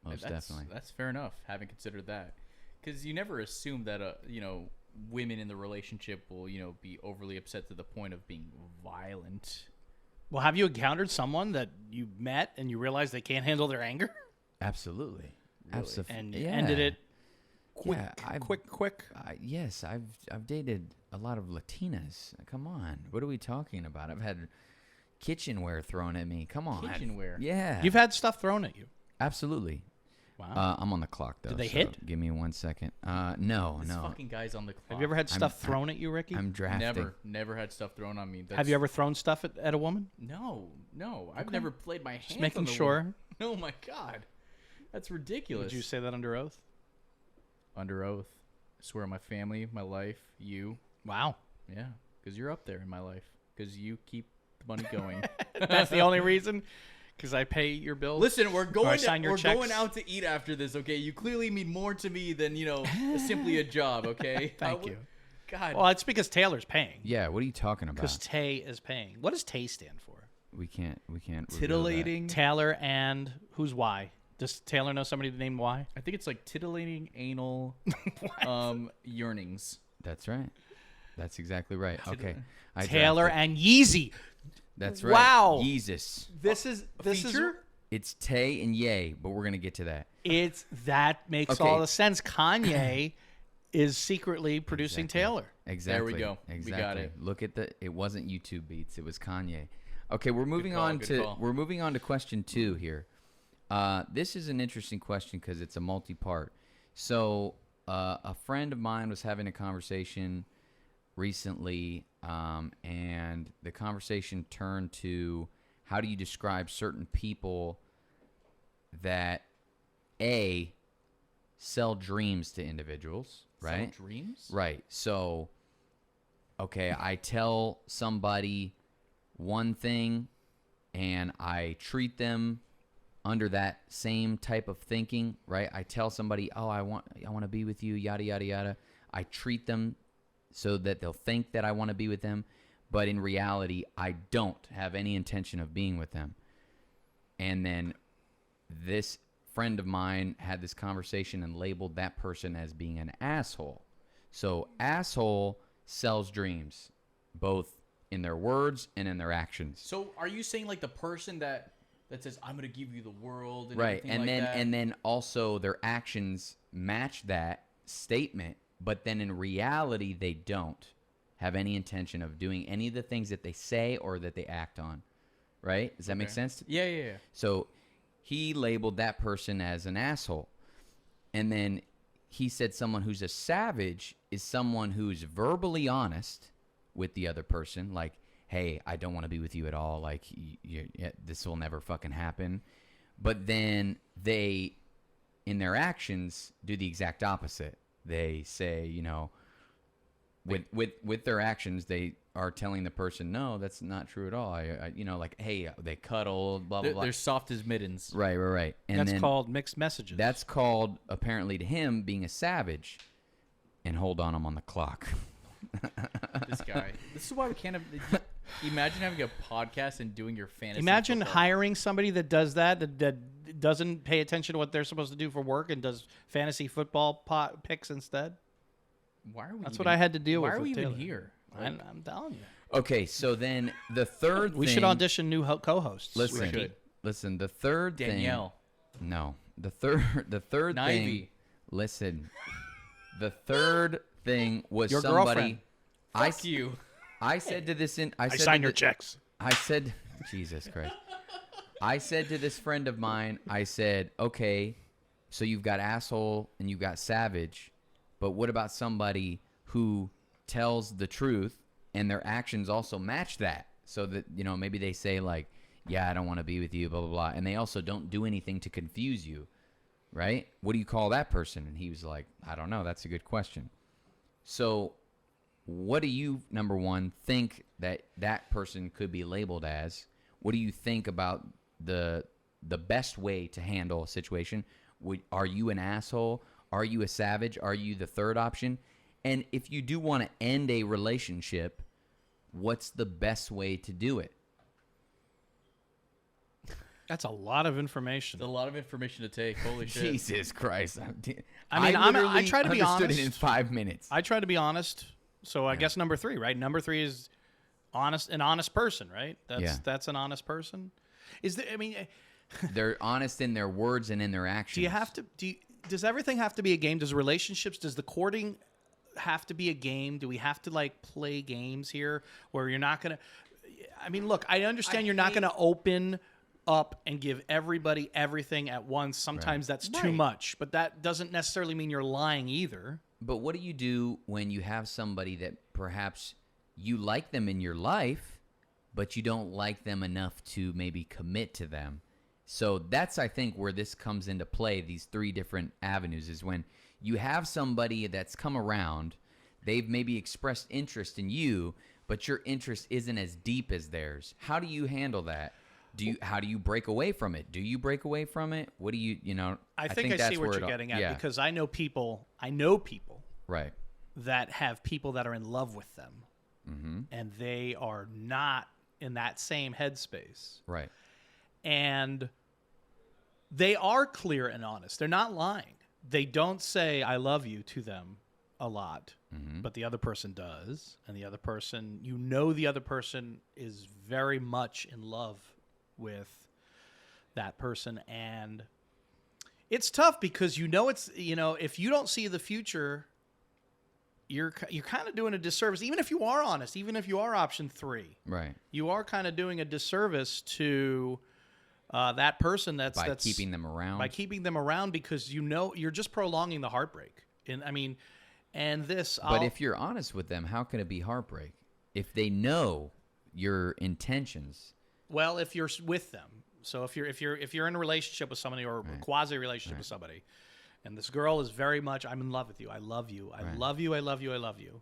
Most definitely. That's fair enough, having considered that. Because you never assume that, women in the relationship will, be overly upset to the point of being violent. Well, have you encountered someone that you met and you realize they can't handle their anger? Absolutely. Really? Absolutely. And you ended it quick. Yes, I've dated a lot of Latinas. Come on. What are we talking about? I've had kitchenware thrown at me. Come on. Kitchenware? Yeah. You've had stuff thrown at you? Absolutely. Wow. I'm on the clock, though. Did they so hit? Give me 1 second. No. This fucking guy's on the clock. Have you ever had stuff thrown at you, Ricky? I'm drafting. Never had stuff thrown on me. Have you ever thrown stuff at a woman? No. I've never played my hands Just making on the sure. woman. Oh, my God. That's ridiculous. Would you say that under oath? Under oath. I swear on my family, my life, you. Wow. Yeah, because you're up there in my life. Because you keep the money going. That's the only reason? Because I pay your bills? Listen, we're going going out to eat after this, okay? You clearly mean more to me than, simply a job, okay? Thank you. God. Well, it's because Taylor's paying. Yeah, what are you talking about? Because T.A.Y is paying. What does T.A.Y stand for? We can't. Titillating. Taylor and who's Y? Does Taylor know somebody named Y? I think it's like titillating anal yearnings. That's right. That's exactly right. Okay. Taylor and Yeezy. That's right. Wow. Yeezus. This is It's Tay and Ye, but we're gonna get to that. That makes Okay. all the sense. Kanye is secretly producing Taylor. Exactly. There we go. Exactly. We got it. Look at it wasn't YouTube Beats, it was Kanye. Okay, we're moving call, on good to call. we're moving on to question 2 here. This is an interesting question because it's a multi-part. So a friend of mine was having a conversation recently, and the conversation turned to how do you describe certain people that sell dreams to individuals, right? Sell dreams? Right. So, okay, I tell somebody one thing and I treat them under that same type of thinking, right? I tell somebody, "Oh, I want to be with you," yada yada yada. I treat them so that they'll think that I want to be with them, but in reality, I don't have any intention of being with them. And then this friend of mine had this conversation and labeled that person as being an asshole. So asshole sells dreams, both in their words and in their actions. So are you saying like the person that says, "I'm going to give you the world," and right, everything and like then that? and then also their actions match that statement, but then in reality they don't have any intention of doing any of the things that they say or that they act on. Right? Does that make sense? Yeah. So he labeled that person as an asshole. And then he said someone who's a savage is someone who's verbally honest with the other person, like, hey, I don't want to be with you at all. Like, this will never fucking happen. But then they, in their actions, do the exact opposite. They say, you know, with their actions, they are telling the person, no, that's not true at all. I you know, like, hey, they cuddle, blah, blah, blah. They're soft as mittens. Right. And that's then called mixed messages. that's called, apparently to him, being a savage. And hold on, I'm on the clock. This guy. This is why we can't have... Imagine having a podcast and doing your fantasy Imagine football. hiring somebody that does that doesn't pay attention to what they're supposed to do for work and does fantasy football picks instead. Why are we That's even, what I had to deal with. Why are we even Taylor. here? I'm telling you. Okay, so then the third We thing... should audition new co-hosts. Listen, We should. listen, the third Danielle. thing... No. The third thing... Nivey. Listen. The third thing was Your somebody... girlfriend. Fuck you. I said to this... I signed your checks. I said... Jesus Christ. I said to this friend of mine, I said, okay, so you've got asshole and you've got savage, but what about somebody who tells the truth and their actions also match that? So that, you know, maybe they say like, yeah, I don't want to be with you, blah, blah, blah. And they also don't do anything to confuse you, right? What do you call that person? And he was like, I don't know. That's a good question. So what do you, number one, think that person could be labeled as? What do you think about the best way to handle a situation? Are you an asshole? Are you a savage? Are you the third option? And if you do want to end a relationship, what's the best way to do it? That's a lot of information. It's a lot of information to take. Holy shit. Jesus Christ. I mean, I literally try to be understood honest. it in 5 minutes. I try to be honest. So I guess number 3, right? Number 3 is an honest person, right? That's an honest person. Is there? I mean, They're honest in their words and in their actions. do you have to? Does everything have to be a game? Does relationships? Does the courting have to be a game? Do we have to like play games here where you're not gonna? I mean, look, I understand you're not gonna open up and give everybody everything at once. Sometimes that's too much, but that doesn't necessarily mean you're lying either. But what do you do when you have somebody that perhaps you like them in your life, but you don't like them enough to maybe commit to them? So that's, I think, where this comes into play, these 3 different avenues, is when you have somebody that's come around, they've maybe expressed interest in you, but your interest isn't as deep as theirs. How do you handle that? How do you break away from it? Do you break away from it? What do you, I think I that's see what where you're it- getting at yeah, because I know people right. that have people that are in love with them, and they are not in that same headspace. Right. And they are clear and honest. They're not lying. They don't say I love you to them a lot, but the other person does. And the other person, the other person is very much in love with that person. And it's tough because if you don't see the future, you're kind of doing a disservice. Even if you are honest, even if you are option 3, Right. you are kind of doing a disservice to that person that's keeping them around. By keeping them around because you're just prolonging the heartbreak. But if you're honest with them, how can it be heartbreak? If they know your intentions. Well, if you're with them. So if you're in a relationship with somebody or a quasi relationship with somebody, and this girl is very much, I'm in love with you. I love you. I love you. I love you. I love you.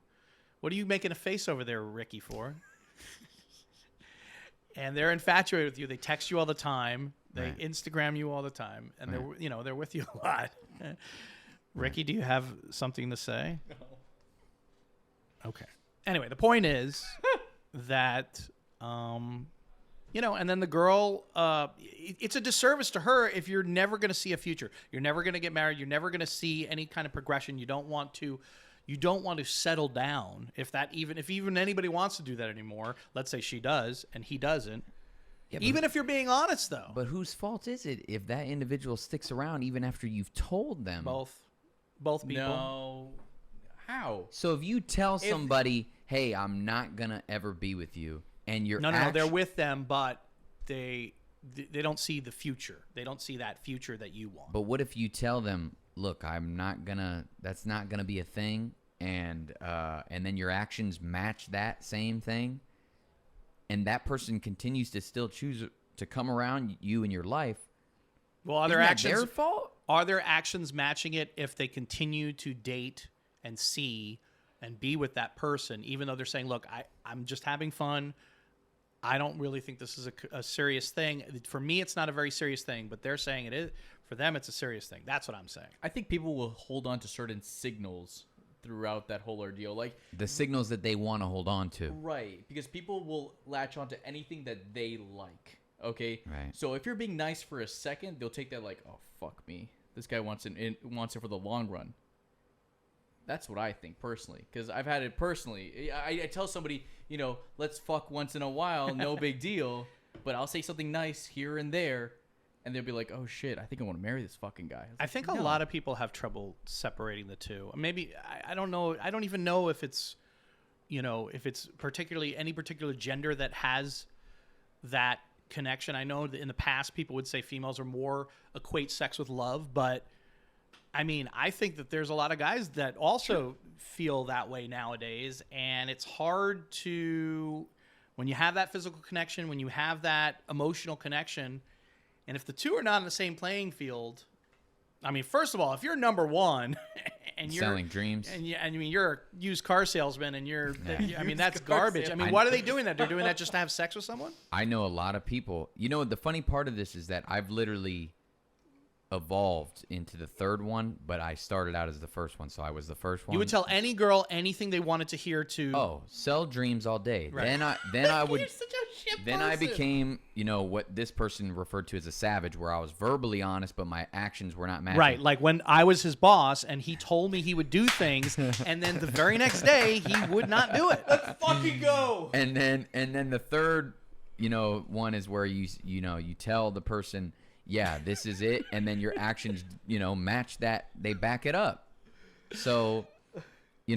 What are you making a face over there, Ricky, for? And they're infatuated with you. They text you all the time. They Instagram you all the time, and they're with you a lot. Ricky, do you have something to say? No. Okay. Anyway, the point is that and then the girl, it's a disservice to her if you're never going to see a future. You're never going to get married. You're never going to see any kind of progression. You don't want to settle down. If even anybody wants to do that anymore, let's say she does and he doesn't. Yeah, even if you're being honest, though. But whose fault is it if that individual sticks around even after you've told them? Both people. No. How? So if you tell somebody, hey, I'm not going to ever be with you, and you're No, they're with them, but they don't see the future. They don't see that future that you want. But what if you tell them, look, that's not gonna be a thing, and then your actions match that same thing, and that person continues to still choose to come around you in your life, Well, isn't that their fault? Are their actions matching it if they continue to date and see and be with that person, even though they're saying, look, I'm just having fun. I don't really think this is a serious thing. For me, it's not a very serious thing, but they're saying it is. For them, it's a serious thing. That's what I'm saying. I think people will hold on to certain signals throughout that whole ordeal. Like The signals that they want to hold on to. right, because people will latch on to anything that they like. Okay? Right. So if you're being nice for a second, they'll take that like, oh, fuck me. This guy wants it for the long run. That's what I think personally, because I've had it personally. I tell somebody, let's fuck once in a while, no big deal. But I'll say something nice here and there, and they'll be like, oh shit, I think I want to marry this fucking guy. I think a lot of people have trouble separating the two. Maybe, I don't know. I don't even know if it's, if it's particularly any particular gender that has that connection. I know that in the past people would say females are more equate sex with love, but I think that there's a lot of guys that also feel that way nowadays, and it's hard to, when you have that physical connection, when you have that emotional connection, and if the two are not on the same playing field, first of all, if you're number one and you're Selling dreams. and you're a used car salesman and you're, Yeah. that's garbage. Why are they doing that? They're doing that just to have sex with someone? I know a lot of people. The funny part of this is that I've literally evolved into the third one, but I started out as the first one, so I was the first one. You would tell any girl anything they wanted to hear to. Sell dreams all day. Right. Then I would. You're such a shit Then I person. became, what this person referred to as a savage, where I was verbally honest, but my actions were not matching. Right, like when I was his boss and he told me he would do things, and then the very next day he would not do it. Let's fucking go. And then the third, one is where you tell the person, yeah, this is it, and then your actions, match that. They back it up. So,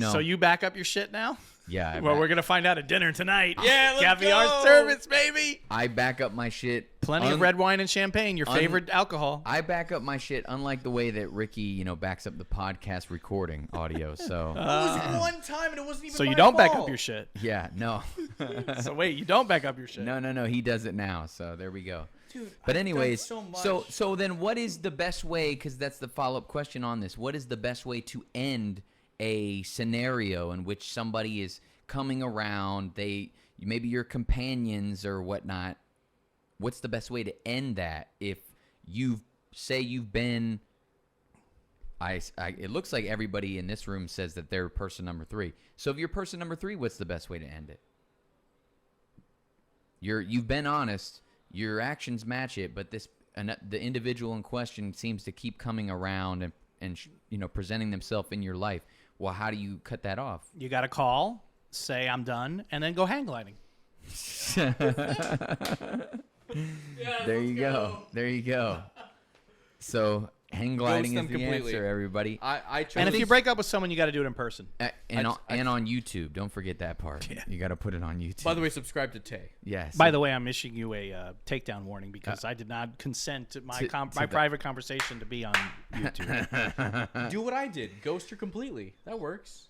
So you back up your shit now? yeah. Well, we're gonna find out at dinner tonight. Yeah, let's Caviar go. service, baby. I back up my shit. Plenty of red wine and champagne, your favorite alcohol. I back up my shit, unlike the way that Ricky, backs up the podcast recording audio. So, It was one time, and it wasn't even So you my don't back fault. up your shit. yeah, no. So wait, you don't back up your shit. No, he does it now. So there we go. Dude, But I've anyways, done so much. so then what is the best way, because that's the follow-up question on this, what is the best way to end a scenario in which somebody is coming around, maybe your companions or whatnot, what's the best way to end that if you've been, it looks like everybody in this room says that they're person number 3. So if you're person number 3, what's the best way to end it? You've been honest, your actions match it, but the individual in question seems to keep coming around and presenting themselves in your life. Well, how do you cut that off? You got to call, say I'm done, and then go hang gliding. There you go. There you go. So hang gliding them is the completely. answer, everybody. I chose And if you break up with someone, you got to do it in person. And on YouTube. Don't forget that part. Yeah. You got to put it on YouTube. By the way, subscribe to T.A.Y. yes. By the way, I'm issuing you a takedown warning because I did not consent to my private conversation to be on YouTube. Do what I did. Ghost her completely. That works.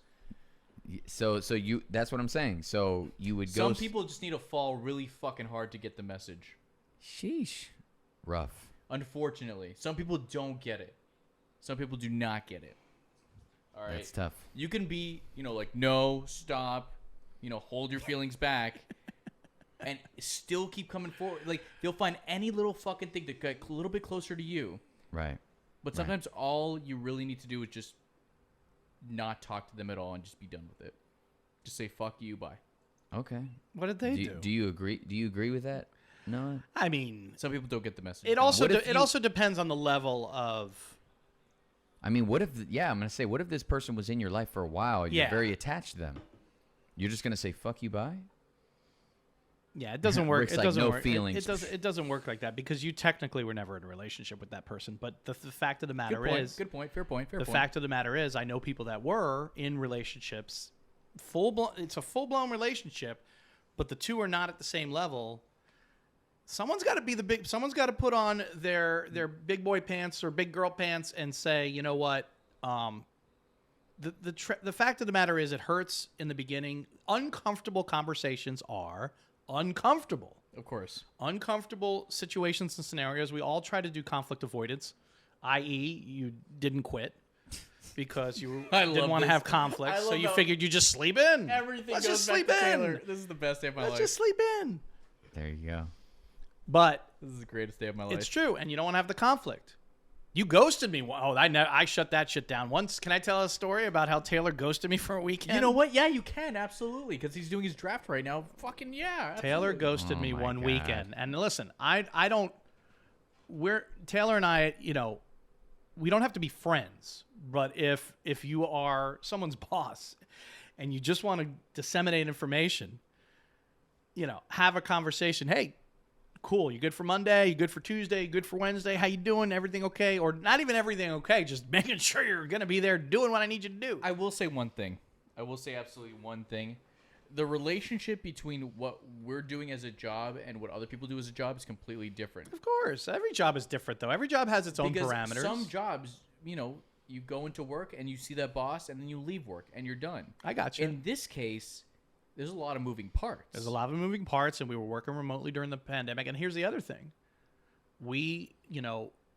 So you, that's what I'm saying. So you would go. Some people just need to fall really fucking hard to get the message. Sheesh. Rough. Unfortunately, some people don't get it. Some people do not get it. All right. That's tough. You can be, like, no, stop, hold your feelings back, and still keep coming forward. Like, they'll find any little fucking thing to get a little bit closer to you. Right. But sometimes all you really need to do is just not talk to them at all and just be done with it. Just say, fuck you, bye. Okay. What did they do? Do you agree? Do you agree with that? No. I mean, Some people don't get the message. it also What if it also depends on the level of. What if? Yeah, I'm gonna say, what if this person was in your life for a while? You're Yeah. very attached to them. You're just gonna say, "Fuck you, bye." Yeah, it doesn't work. Rick's It like, doesn't no work. feelings. It doesn't work like that because you technically were never in a relationship with that person. But the fact of the matter Good point. is, Good point. Fair point. Fair the point. fact of the matter is, I know people that were in relationships, full blown. It's a full blown relationship, but the two are not at the same level. Someone's got to be someone's got to put on their big boy pants or big girl pants and say, you know what? The fact of the matter is, it hurts in the beginning. Uncomfortable conversations are uncomfortable. Of course. Uncomfortable situations and scenarios. We all try to do conflict avoidance, i.e., you didn't quit because you didn't want to have conflict, so you figured you just sleep in. Everything Let's goes just back sleep to in. Taylor. This is the best day of my life. Let's just sleep in. There you go. But This is the greatest day of my life. it's true, and you don't want to have the conflict. You ghosted me. Oh, I shut that shit down once. Can I tell a story about how Taylor ghosted me for a weekend? You know what? Yeah, you can. Absolutely. Because he's doing his draft right now. Fucking yeah. Taylor absolutely. ghosted Oh me my one God. weekend. And listen, I don't, Taylor and I, we don't have to be friends. But if you are someone's boss and you just want to disseminate information, have a conversation. Hey, cool. You good for Monday? You good for Tuesday? You good for Wednesday? How you doing? Everything okay? Or not even everything okay. Just making sure you're going to be there doing what I need you to do. I will say one thing. I will say absolutely one thing. The relationship between what we're doing as a job and what other people do as a job is completely different. Of course. Every job is different, though. Every job has its own Because parameters. some jobs, you go into work and you see that boss and then you leave work and you're done. I got you. In this case, there's a lot of moving parts. There's a lot of moving parts, and we were working remotely during the pandemic. And here's the other thing. We,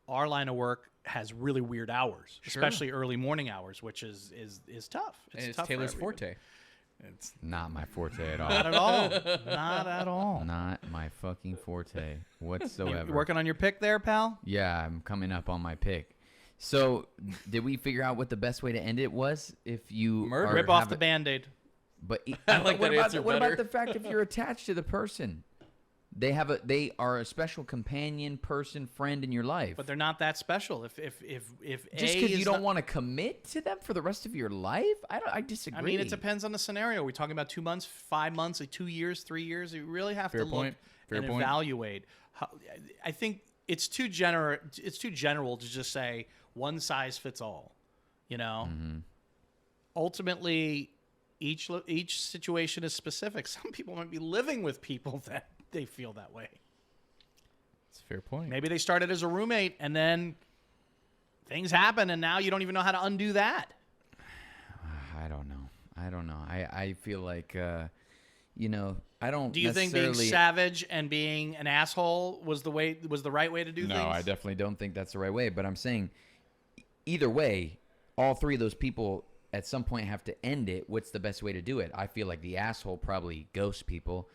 our line of work has really weird hours, Sure. especially early morning hours, which is tough. And it's tough for Taylor's everybody. forte. It's Not my forte at all. not at all. Not at all. Not my fucking forte whatsoever. You working on your pick there, pal? Yeah, I'm coming up on my pick. So, did we figure out what the best way to end it was? If you Murder. are- Rip off have the a- Band-Aid. But I like what that about answer what better. about the fact if you're attached to the person? They are a special companion, person, friend in your life. But they're not that special. If just A because is you don't not- want to commit to them for the rest of your life, I disagree. I mean, it depends on the scenario. We're talking about 2 months, 5 months, 2 years, 3 years. You really have Fair to look point. Fair and point. evaluate. I think it's too general. It's too general to just say one size fits all. Ultimately, each situation is specific. Some people might be living with people that they feel that way. That's a fair point. Maybe they started as a roommate and then things happen, and now you don't even know how to undo that. I don't know. I feel like I don't. Do you think being necessarily- savage and being an asshole was the right way to do No, things? I definitely don't think that's the right way. But I'm saying, either way, all three of those people at some point have to end it. What's the best way to do it? I feel like the asshole probably ghosts people.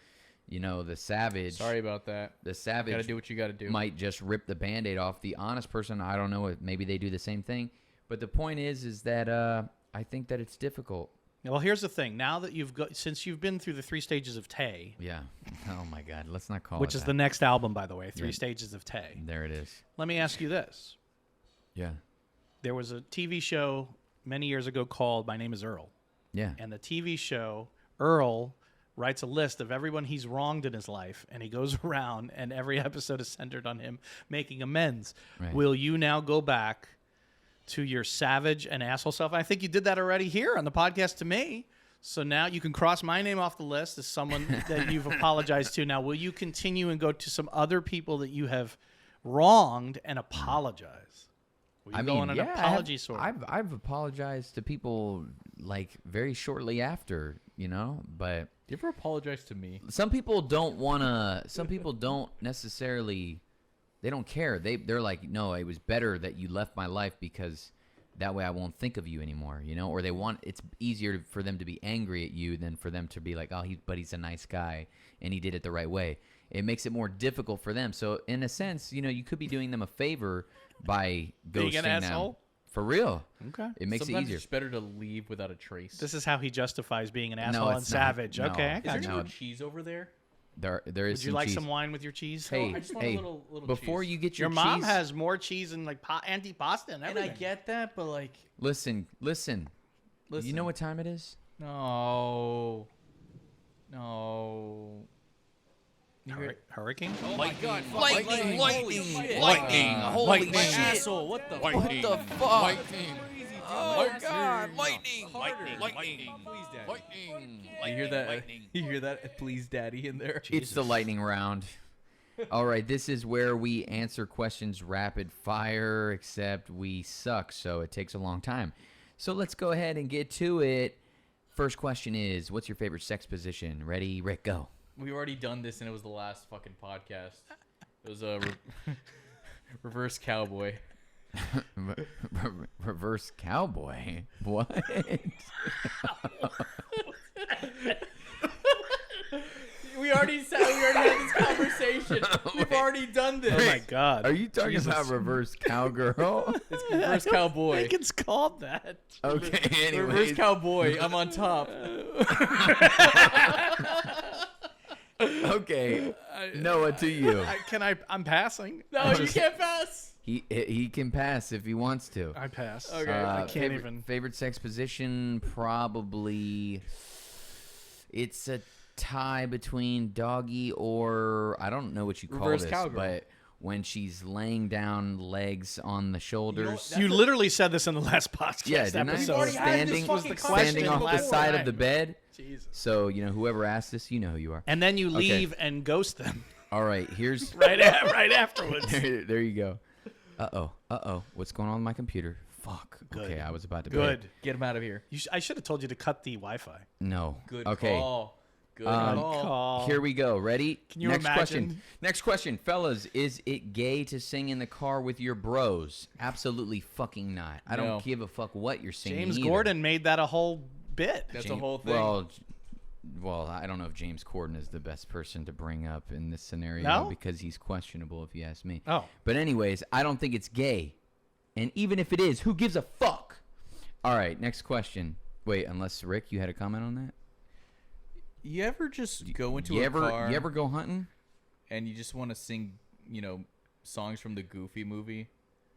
The savage. Sorry about that. The savage Gotta do what you gotta do. might just rip the Band-Aid off. The honest person, I don't know. Maybe they do the same thing. But the point is that I think that it's difficult. Well, here's the thing. Now that since you've been through the 3 stages of T.A.Y., Yeah. Oh my God. Let's not call which it is that. the next album, by the way, 3 Yeah. stages of T.A.Y. There it is. Let me ask you this. Yeah. There was a TV show many years ago called My Name is Earl. Yeah. And the TV show, Earl writes a list of everyone he's wronged in his life, and he goes around, and every episode is centered on him making amends. Right. Will you now go back to your savage and asshole self? I think you did that already here on the podcast to me. So now you can cross my name off the list as someone that you've apologized to. Now, will you continue and go to some other people that you have wronged and apologize? Will you go on an apology sort? I've apologized to people like very shortly after, but Do you ever apologize to me? some people don't want to. Some people don't necessarily. They don't care. They're like, no, it was better that you left my life because that way I won't think of you anymore, Or it's easier for them to be angry at you than for them to be like, oh, he's a nice guy and he did it the right way. It makes it more difficult for them. So in a sense, you could be doing them a favor by Being ghosting an them. asshole? For real. Okay. It makes Sometimes it easier. it's better to leave without a trace. This is how he justifies being an No, asshole and it's not. savage. No. Okay, I Is got there you. No. no cheese over there? There is Would you some like cheese. some wine with your cheese? Hey, I just want a little before cheese. you get Your your mom cheese, has more cheese and like anti-pasta and And everything. I get that, but like, listen. listen. You know what time it is? No. You hear it? Hurricane? Oh my God! Lightning! Holy shit. asshole! What the? What the fuck? Oh God! Lightning! Lightning! Please, Daddy. You hear that? You hear that? Please, Daddy, in there. It's the lightning round. All right, this is where we answer questions rapid fire, except we suck, so it takes a long time. So let's go ahead and get to it. First question is, what's your favorite sex position? Ready, Rick, go. We've already done this, and it was the last fucking podcast. It was a reverse cowboy. Reverse cowboy? What? We already had this conversation. We've already done this. Oh my God. Are you talking about reverse cowgirl? It's reverse cowboy. I think it's called that. Okay, anyways. Reverse cowboy. I'm on top. Okay, Noah, to you. I'm passing. No, you can't pass. He can pass if he wants to. I pass. Okay. I can't even. Favorite sex position, probably it's a tie between doggy or I don't know what you call Reverse this, cowgirl. but when she's laying down, legs on the shoulders. You literally said this in the last podcast Yeah, didn't I? episode. already had this Standing, fucking standing question off the before. side of the bed. Jesus. So, whoever asked this, you know who you are. And then you leave and ghost them All right, here's right afterwards. there you go. Uh-oh. What's going on with my computer? Fuck. Good. Okay, I was about to Good. Get him out of here. I should have told you to cut the Wi-Fi. No. Good Okay. call. Good Call. call. Here we go. Ready? Can you Next imagine? question. Next question, fellas. Is it gay to sing in the car with your bros? Absolutely fucking not. I No. don't give a fuck what you're singing. James either. Gordon made that a whole bit. That's James- a whole thing. Well, I don't know if James Corden is the best person to bring up in this scenario No? because he's questionable, if you ask me. Oh. But anyways, I don't think it's gay. And even if it is, who gives a fuck? All right, next question. Wait, unless Rick, you had a comment on that? You ever just go into You a ever car you ever go hunting? and you just want to sing, songs from the Goofy movie?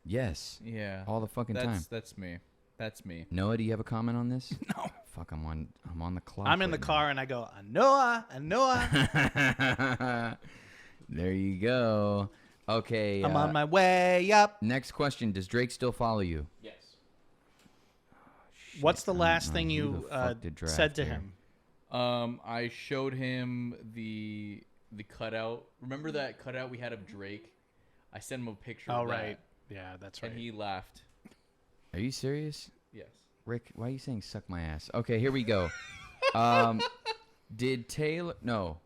Yes. Yeah. All the fucking time. That's me. That's me. Noah, do you have a comment on this? No. Fuck, I'm on the clock. I'm in the right car and I go, Noah. now. There you go. Okay. I'm on my way up. Next question. Does Drake still follow you? Yes. What's the I don't last know thing who you the fuck did draft said to here. him? I showed him the cutout. Remember that cutout we had of Drake? I sent him a picture. Oh, of that, right. Yeah, that's right. And he laughed. Are you serious? Yes. Rick, why are you saying suck my ass? Okay, here we go. Did Taylor... No.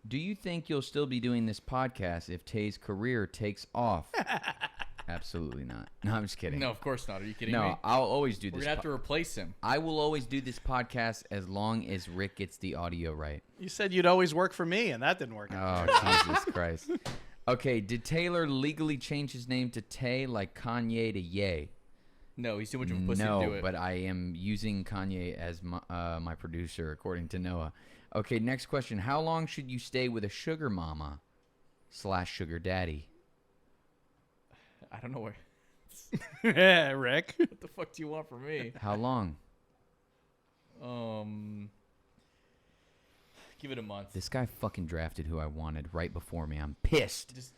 Do you think you'll still be doing this podcast if Tay's career takes off? Absolutely not. No, I'm just kidding. No, of course not. Are you kidding me? No, I'll always do We're this. gonna have to replace him. I will always do this podcast as long as Rick gets the audio right. You said you'd always work for me, and that didn't work out. Oh, Jesus Christ. Okay, did Taylor legally change his name to Tay like Kanye to Ye? No, he's too much of a pussy to do No, it. but I am using Kanye as my producer, according to Noah. Okay, next question. How long should you stay with a sugar mama / sugar daddy? I don't know where. Yeah, Rick. What the fuck do you want from me? How long? Give it a month. This guy fucking drafted who I wanted right before me. I'm pissed. Just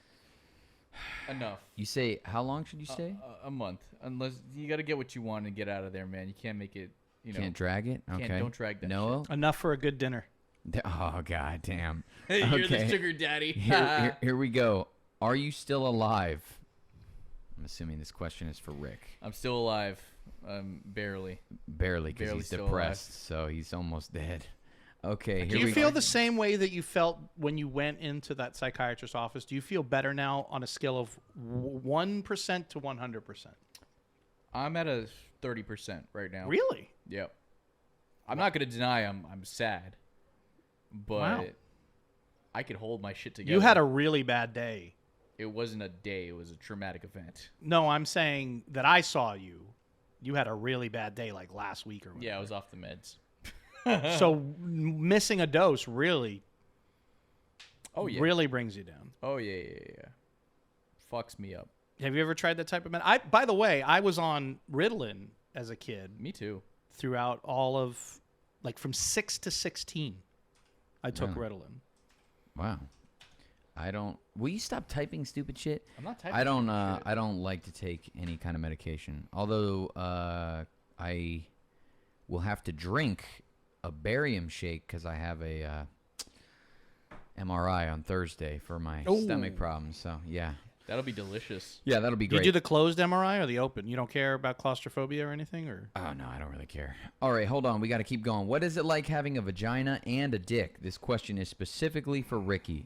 enough. You say, how long should you stay? A month, unless you got to get what you want and get out of there, man. You can't make it. Can't drag it? Okay. don't drag that Noah? Enough for a good dinner. Oh, god damn. Hey, you're Okay. the sugar daddy. Here we go. Are you still alive? I'm assuming this question is for Rick. I'm still alive. Barely. Barely, because Barely he's still depressed, so he's almost dead. Okay, Do here you we feel go. the same way that you felt when you went into that psychiatrist's office? Do you feel better now on a scale of 1% to 100%? I'm at a 30% right now. Really? Yep. I'm not gonna deny I'm sad, but Wow. I could hold my shit together. You had a really bad day. It wasn't a day. It was a traumatic event. No, I'm saying that I saw you. You had a really bad day like last week or whatever. Yeah, I was off the meds. So missing a dose really, really brings you down. Oh yeah. Fucks me up. Have you ever tried that type of med? By the way, I was on Ritalin as a kid Me too. throughout all of, like from 6 to 16. I took Wow. Ritalin. Wow. I don't. Will you stop typing stupid shit? I'm not typing. I don't. stupid shit. I don't like to take any kind of medication. Although I will have to drink a barium shake because I have a MRI on Thursday for my stomach problems. So, yeah. That'll be delicious. Yeah, that'll be Do you great. do the closed MRI or the open? You don't care about claustrophobia or anything? Or Oh, no, I don't really care. All right, hold on. We got to keep going. What is it like having a vagina and a dick? This question is specifically for Ricky.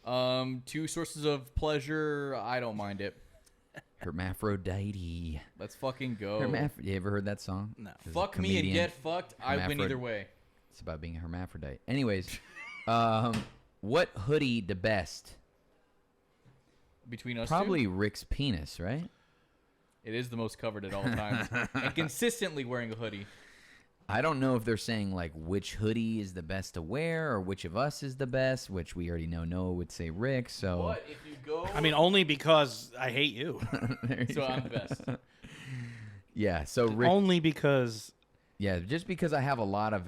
Two sources of pleasure. I don't mind it. Hermaphrodite. Let's fucking go. You ever heard that song? no. There's a Fuck me and comedian. get fucked. I win either way. It's about being a hermaphrodite. Anyways, what hoodie the best? Between us Probably two, Rick's penis, right? it is the most covered at all times. And consistently wearing a hoodie. I don't know if they're saying like which hoodie is the best to wear or which of us is the best, which we already know Noah would say Rick. So But if you go... I mean, only because I hate you. There you So go. I'm the best. Yeah, so Rick, Only because yeah, just because I have a lot of,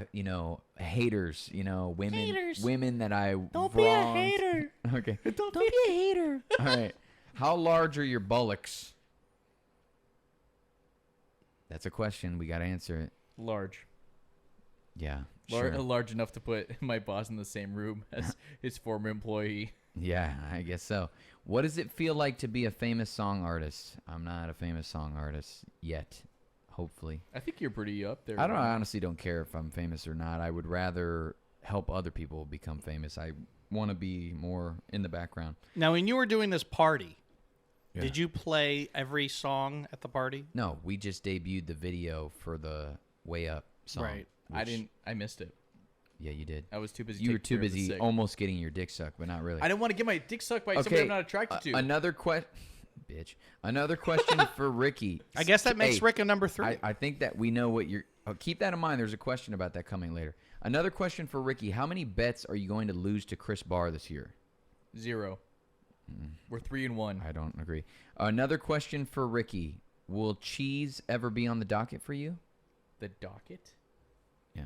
haters, women that I don't wronged. be a hater. Okay. Don't be a hater. All right. How large are your bullocks? That's a question. We got to answer it. Large. Yeah. Sure. Large enough to put my boss in the same room as his former employee. Yeah, I guess so. What does it feel like to be a famous song artist? I'm not a famous song artist yet. Hopefully. I think you're pretty up there. I honestly don't care if I'm famous or not. I would rather help other people become famous. I want to be more in the background. Now, when you were doing this party, Yeah. did you play every song at the party? No, we just debuted the video for the Way Up song. Right. I missed it. Yeah, you did. I was too busy. You were taking too care of the busy sick. almost getting your dick sucked, but not really. I didn't want to get my dick sucked by somebody I'm not attracted to. Another question. Bitch. Another question for Ricky. I guess that makes Rick a number 3. I think that we know what you're... keep that in mind. There's a question about that coming later. Another question for Ricky. How many bets are you going to lose to Chris Barr this year? 0. We're 3-1. I don't agree. Another question for Ricky. Will cheese ever be on the docket for you? The docket? Yeah.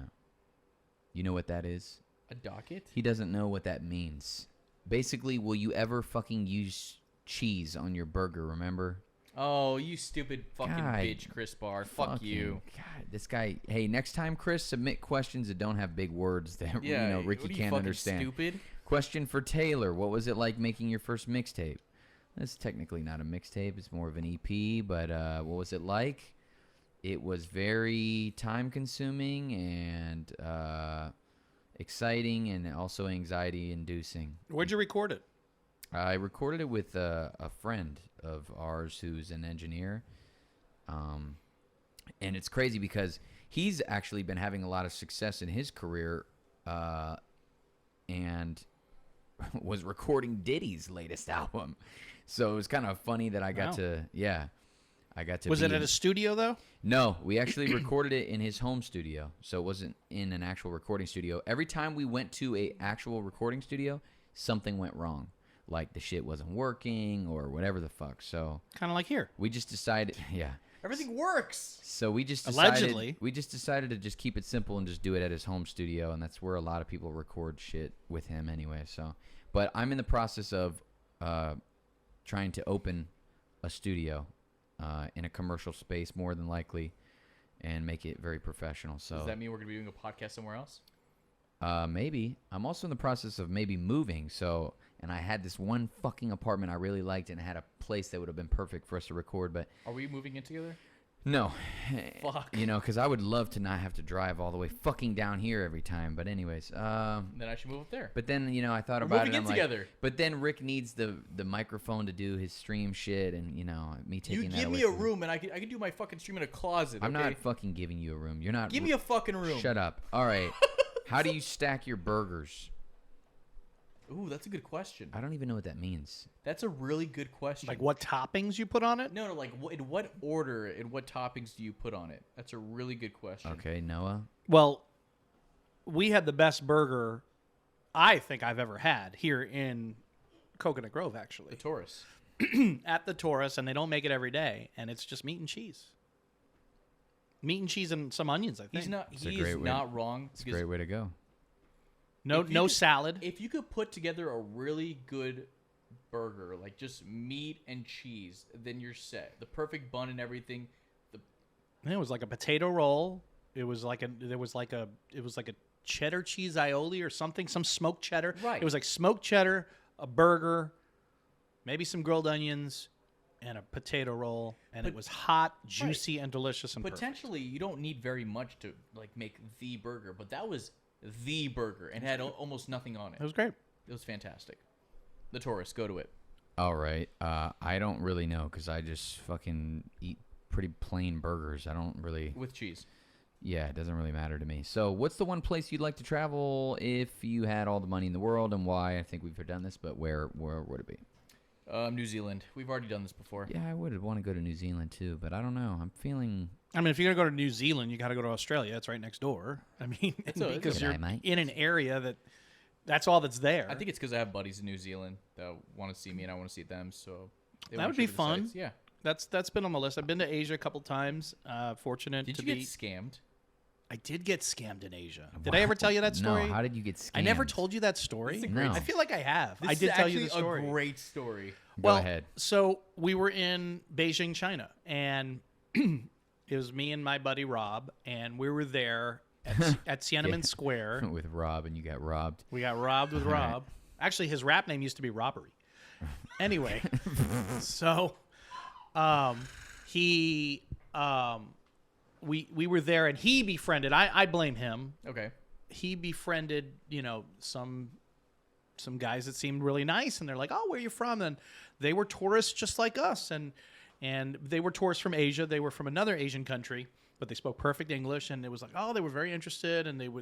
You know what that is? A docket? He doesn't know what that means. Basically, will you ever fucking use cheese on your burger, remember? Oh, you stupid fucking God. bitch, Chris Barr. Fuck you. God, this guy. Hey, next time, Chris, submit questions that don't have big words that Yeah, Ricky what are you, can't fucking understand. Stupid? Question for Taylor. What was it like making your first mixtape? It's technically not a mixtape. It's more of an EP, but what was it like? It was very time-consuming and exciting and also anxiety-inducing. Where'd you record it? I recorded it with a friend of ours who's an engineer. And it's crazy because he's actually been having a lot of success in his career and was recording Diddy's latest album. So it was kind of funny that I got Wow. to, I got to Was be it at a studio, though? No, we actually recorded it in his home studio. So it wasn't in an actual recording studio. Every time we went to a actual recording studio, something went wrong. Like the shit wasn't working or whatever the fuck. So Kind of like here. we just decided, yeah. Everything works. So we just decided, Allegedly. we just decided to just keep it simple and just do it at his home studio, and that's where a lot of people record shit with him anyway. So, but I'm in the process of trying to open a studio in a commercial space, more than likely, and make it very professional. So Does that mean we're going to be doing a podcast somewhere else? maybe. I'm also in the process of maybe moving. So, and I had this one fucking apartment I really liked, and it had a place that would have been perfect for us to record, but Are we moving in together? no. Fuck. You know, because I would love to not have to drive all the way fucking down here every time. But anyways, Then I should move up there. but then, I thought We're about moving it. in I'm like, together. but then Rick needs the microphone to do his stream shit, and me taking You that give away me a from him. room and I can do my fucking stream in a closet. I'm okay? not fucking giving you a room. You're not. Give me a fucking room. Shut up. All right. How do you stack your burgers? Ooh, that's a good question. I don't even know what that means. That's a really good question. Like what toppings you put on it? No, like in what order and what toppings do you put on it? That's a really good question. Okay, Noah. Well, we had the best burger I think I've ever had here in Coconut Grove, The actually. Taurus. At the Taurus, and they don't make it every day, and it's just meat and cheese. Meat and cheese and some onions, I think. He's not. It's a He great is way- not wrong. It's a because great way to go. No, if you no could- salad. If you could put together a really good burger, like just meat and cheese, then you're set. The perfect bun and everything. It was like a potato roll. It was like a cheddar cheese aioli or something, some smoked cheddar. Right. It was like smoked cheddar, a burger, maybe some grilled onions, and a potato roll, and it was hot, juicy, and delicious and Potentially, you don't need very much to like make the burger, but that was the burger and had almost nothing on it. It was great. It was fantastic. The Tourist, go to it. All right. I don't really know because I just fucking eat pretty plain burgers. I don't really. With cheese. Yeah, it doesn't really matter to me. So, what's the one place you'd like to travel if you had all the money in the world, and why? I think we've done this, but where would it be? New Zealand. We've already done this before. Yeah, I would want to go to New Zealand too, but I don't know. I'm feeling. I mean, if you're gonna go to New Zealand, you got to go to Australia. It's right next door. I mean, because you're in an area that's all that's there. I think it's because I have buddies in New Zealand that want to see me and I want to see them. So that would be fun. Sites. Yeah, that's been on my list. I've been to Asia a couple times. Fortunate Did to you be. get scammed? I did get scammed in Asia. Did I ever tell you that story? No. How did you get scammed? I never told you that story. No. I feel like I have. This I did is tell you the actually story. A great story. Go ahead. So we were in Beijing, China, and it was me and my buddy Rob, and we were there at Tiananmen Square. With Rob, and you got robbed. We got robbed with Rob. Actually, his rap name used to be Robbery. Anyway, so we were there, and he befriended. I blame him. Okay. He befriended, some guys that seemed really nice, and they're like, "Oh, where are you from?" And they were tourists just like us, and they were tourists from Asia. They were from another Asian country, but they spoke perfect English, and it was like, oh, they were very interested, and it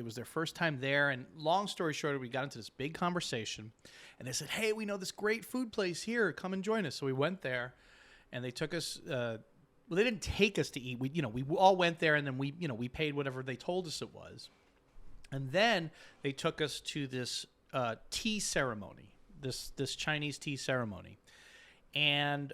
was their first time there. And long story short, we got into this big conversation, and they said, "Hey, we know this great food place here. Come and join us." So we went there, and they took us. Well, they didn't take us to eat. We all went there, and then we paid whatever they told us it was, and then they took us to this tea ceremony, this Chinese tea ceremony, and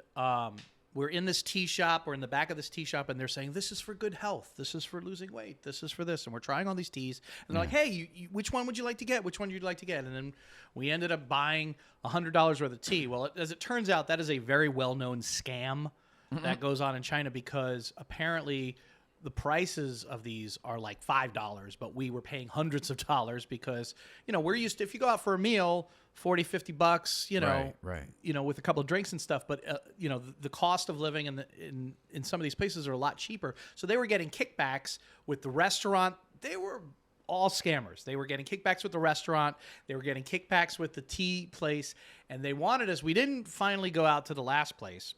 we're in this tea shop. We're in the back of this tea shop, and they're saying, "This is for good health. This is for losing weight. This is for this." And we're trying all these teas, and they're like, "Hey, which one would you like to get? Which one would you like to get?" And then we ended up buying $100 worth of tea. Well, as it turns out, that is a very well-known scam that goes on in China, because apparently the prices of these are like $5, but we were paying hundreds of dollars because, we're used to, if you go out for a meal, $40-$50, right. With a couple of drinks and stuff. But, the cost of living in some of these places are a lot cheaper. So they were getting kickbacks with the restaurant. They were all scammers. They were getting kickbacks with the restaurant. They were getting kickbacks with the tea place. And they wanted us, we didn't finally go out to the last place.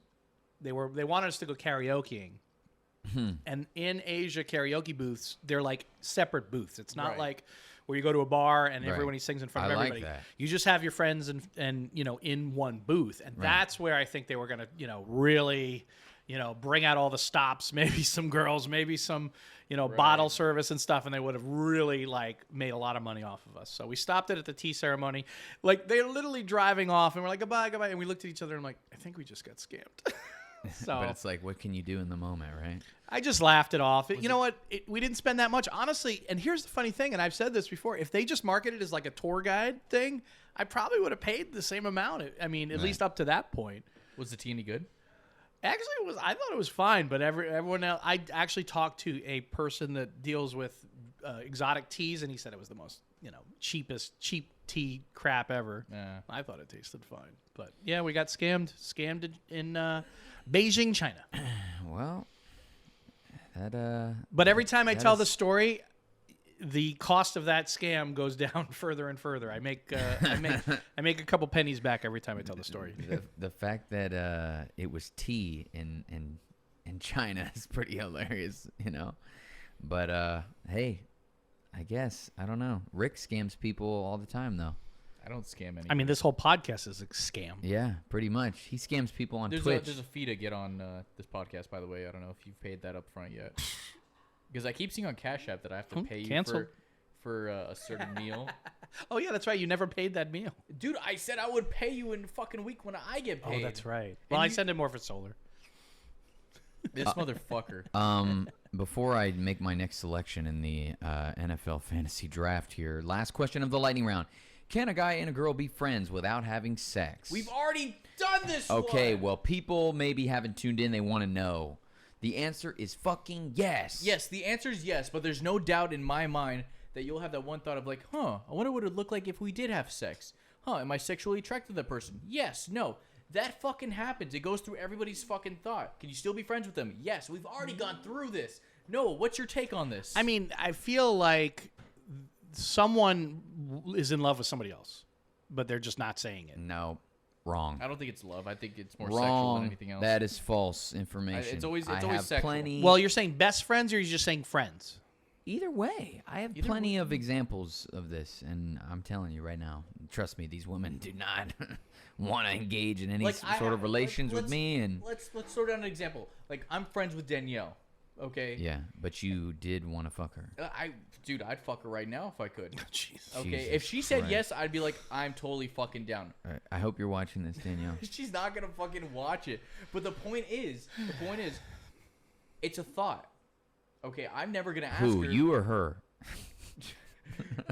They wanted us to go karaokeing. And in Asia, karaoke booths, they're like separate booths. It's not like where you go to a bar and everybody sings in front of everybody. Like that. You just have your friends and in one booth. And that's where I think they were going to, really, bring out all the stops, maybe some girls, maybe some, bottle service and stuff. And they would have really made a lot of money off of us. So we stopped it at the tea ceremony. They're literally driving off and we're like, goodbye. And we looked at each other and I'm like, I think we just got scammed. So, but it's like, what can you do in the moment, right? I just laughed it off. You know what? We didn't spend that much, honestly. And here's the funny thing, and I've said this before. If they just marketed it as like a tour guide thing, I probably would have paid the same amount. I mean, at least up to that point. Was the tea any good? Actually, I thought it was fine, but everyone else. I actually talked to a person that deals with exotic teas, and he said it was the most cheap tea crap ever. Yeah. I thought it tasted fine, but yeah, we got scammed in Beijing, China. Well, that But every time I tell the story, the cost of that scam goes down further and further. I make a couple pennies back every time I tell the story. the fact that it was tea in China is pretty hilarious, But hey, I guess I don't know. Rick scams people all the time, though. I don't scam anyone. I mean, this whole podcast is a scam. Yeah, pretty much. He scams people on Twitch. There's a fee to get on this podcast, by the way. I don't know if you've paid that up front yet. Because I keep seeing on Cash App that I have to pay you for a certain meal. Oh, yeah, that's right. You never paid that meal. Dude, I said I would pay you in a fucking week when I get paid. Oh, that's right. Well, I send it more for solar. This motherfucker. Before I make my next selection in the NFL fantasy draft here, last question of the lightning round. Can a guy and a girl be friends without having sex? We've already done this Okay, one. well, people maybe haven't tuned in. They want to know. The answer is fucking yes. Yes, the answer is yes, but there's no doubt in my mind that you'll have that one thought of like, I wonder what it would look like if we did have sex. Am I sexually attracted to that person? Yes, no. That fucking happens. It goes through everybody's fucking thought. Can you still be friends with them? Yes, we've already gone through this. Noah, what's your take on this? I mean, I feel like someone is in love with somebody else, but they're just not saying it. No, wrong. I don't think it's love. I think it's more sexual than anything else. That is false information. It's always I always have sexual. plenty. Well, you're saying best friends, or you're just saying friends? Either way, I have plenty of examples of this, and I'm telling you right now, trust me, these women do not want to engage in any sort of relations with me. And let's throw down an example. Like, I'm friends with Danielle. Okay. Yeah, but you did want to fuck her. Dude, I'd fuck her right now if I could. Jesus. Okay, Jesus if she said Christ. yes, I'd be like, I'm totally fucking down. All right, I hope you're watching this, Danielle. She's not gonna fucking watch it. But the point is, it's a thought. Okay, I'm never gonna ask Who, her. you or her?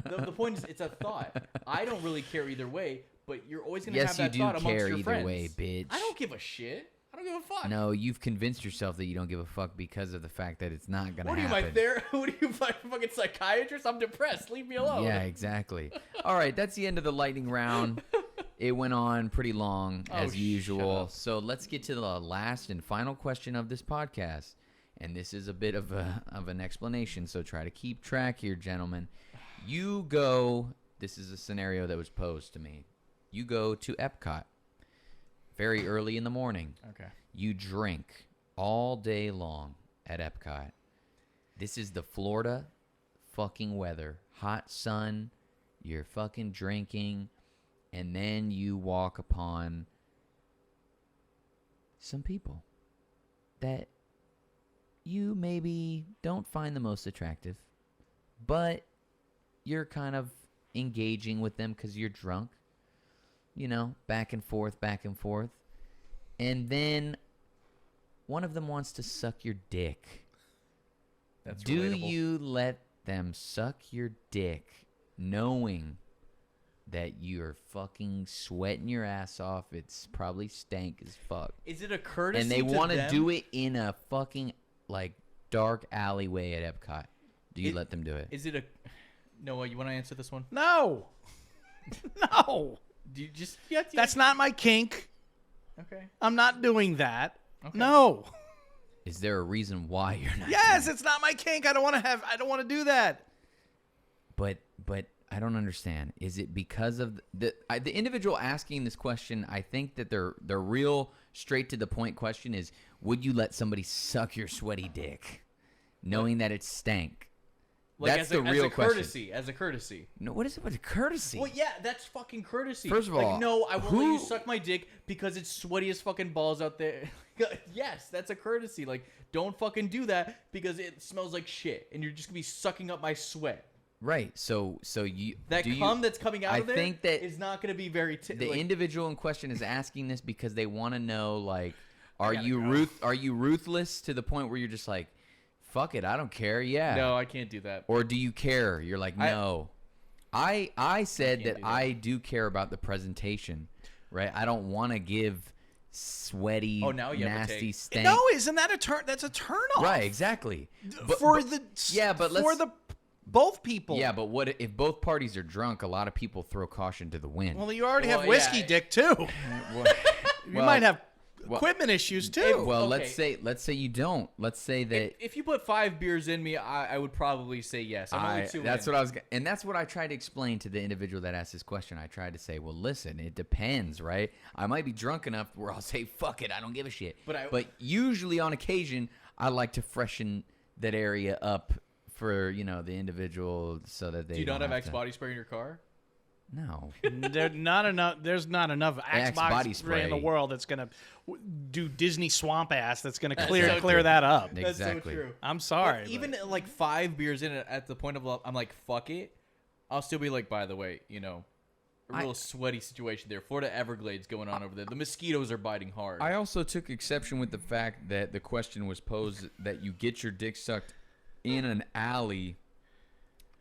The point is, it's a thought. I don't really care either way, but you're always gonna Yes, have that you do thought amongst care your either friends. way, bitch. I don't give a shit. I don't give a fuck. No, you've convinced yourself that you don't give a fuck because of the fact that it's not gonna What are you, happen. What are you, my fucking psychiatrist? I'm depressed. Leave me alone. Yeah, exactly. All right, that's the end of the lightning round. It went on pretty long as shut usual. up. So let's get to the last and final question of this podcast. And this is a bit of an explanation, so try to keep track here, gentlemen. You go, this is a scenario that was posed to me. You go to Epcot very early in the morning. Okay. You drink all day long at Epcot. This is the Florida fucking weather. Hot sun, you're fucking drinking, and then you walk upon some people that you maybe don't find the most attractive, but you're kind of engaging with them because you're drunk, you know, back and forth. And then one of them wants to suck your dick. That's Do relatable. you let them suck your dick knowing that you're fucking sweating your ass off? It's probably stank as fuck. Is it a courtesy? And they want to do it in a fucking like dark alleyway at Epcot. Do you let them do it? Is it a Noah? You want to answer this one? No. No. Do you just? Yeah. That's not my kink. Okay. I'm not doing that. Okay. No. Is there a reason why you're not? Yes, it's not my kink. I don't want to do that. But I don't understand. Is it because of the individual asking this question? I think that their real straight to the point question is: would you let somebody suck your sweaty dick, knowing that it stank? Like That's the real courtesy, question. as a courtesy. No, what is it with courtesy? Well, yeah, that's fucking courtesy. First of all, like, no, I won't let you suck my dick because it's sweaty as fucking balls out there. Yes, that's a courtesy. Like, don't fucking do that because it smells like shit, and you're just gonna be sucking up my sweat. Right. So you That that's coming out of there think that is not gonna be very. The individual in question is asking this because they want to know, like, I are gotta you go. are you ruthless to the point where you're just like, fuck it, I don't care. Yeah. No, I can't do that. Or do you care? You're like, no. I said can't that do that. I do care about the presentation, right? I don't want to give sweaty, now you have a nasty take. stank. No, isn't that that's a turn off? Right, exactly. Both people. Yeah, but what if both parties are drunk? A lot of people throw caution to the wind. Well, you already Well, have whiskey yeah. dick too. Well, You might have equipment issues too. well, Okay. let's say you don't. Let's say that If you put 5 beers in me, I would probably say yes. I'm only 2 that's in. what I was, and that's what I tried to explain to the individual that asked this question. I tried to say, well, listen, it depends, right? I might be drunk enough where I'll say, fuck it, I don't give a shit. But usually, on occasion, I like to freshen that area up for the individual so that they. Do you not have to- Axe body spray in your car? No. There's not enough Axe body spray in the world that's gonna do Disney swamp ass. That's gonna clear so clear true. that up. That's Exactly. so true. I'm sorry. But even like 5 beers in it, at the point of I'm like, fuck it. I'll still be like, by the way, a real sweaty situation there. Florida Everglades going on over there. The mosquitoes are biting hard. I also took exception with the fact that the question was posed that you get your dick sucked in an alley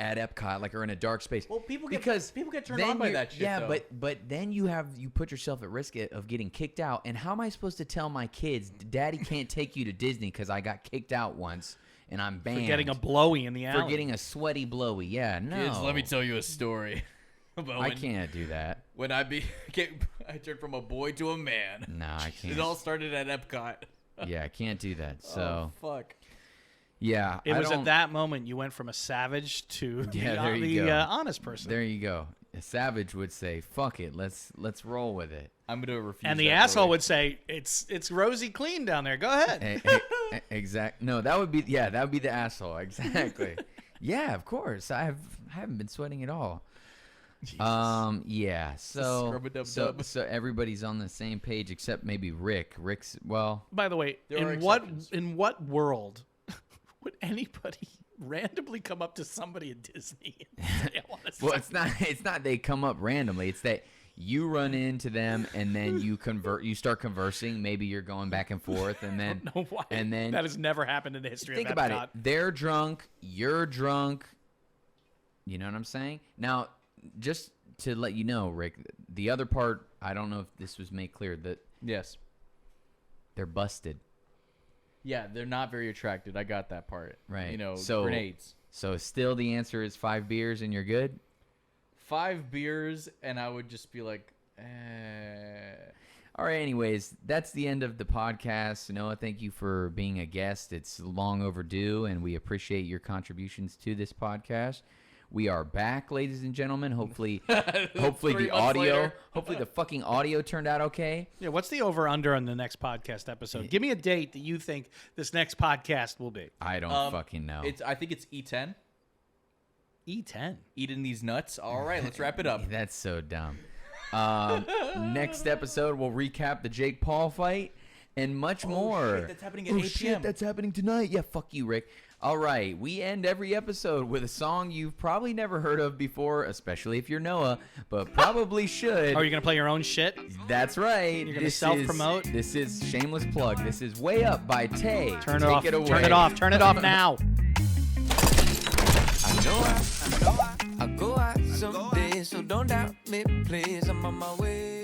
at Epcot, or in a dark space. Well, people get turned then on by you're- that shit. Yeah, though. but then you put yourself at risk of getting kicked out. And how am I supposed to tell my kids, Daddy can't take you to Disney because I got kicked out once, and I'm banned. For getting a blowy in the alley. For getting a sweaty blowy. Yeah, no. Kids, let me tell you a story. About I can't do that. When I turned from a boy to a man. No, I can't. It all started at Epcot. Yeah, I can't do that. So, fuck. Yeah. It was at that moment you went from a savage to there you the go. Honest person. There you go. A savage would say, "Fuck it, let's roll with it." I'm gonna refuse. And the asshole would say, "It's rosy clean down there. Go ahead." Exact. No, that would be the asshole. Exactly. Yeah, of course. I haven't been sweating at all. Jesus. Yeah. So everybody's on the same page except maybe Rick. Rick's By the way, in what world would anybody randomly come up to somebody at Disney and say, I want to well, it's not they come up randomly. It's that you run into them and then you start conversing. Maybe you're going back and forth and then I don't know why. And then that has never happened in the history think of Epcot. about it. They're drunk, you're drunk. You know what I'm saying? Now, just to let you know, Rick, the other part, I don't know if this was made clear, that yes, they're busted. Yeah, they're not very attracted. I got that part. Right. You know, so, grenades. So still the answer is 5 beers and you're good? 5 beers and I would just be like, All right, anyways, that's the end of the podcast. Noah, thank you for being a guest. It's long overdue, and we appreciate your contributions to this podcast. We are back, ladies and gentlemen. Hopefully the audio, hopefully the fucking audio turned out okay. Yeah, what's the over-under on the next podcast episode? Give me a date that you think this next podcast will be. I don't fucking know. I think it's E10. E10. Eating these nuts. All right, let's wrap it up. That's so dumb. Next episode, we'll recap the Jake Paul fight and much more. Shit, that's happening at 8 p.m. That's happening tonight. Yeah, fuck you, Rick. All right, we end every episode with a song you've probably never heard of before, especially if you're Noah, but probably should. Oh, you're going to play your own shit? That's right. You're going to self-promote? This is shameless plug. This is Way Up by T.A.Y. Turn it off. Turn it off. Turn it off now. I go out someday, so don't doubt me, please. I'm on my way.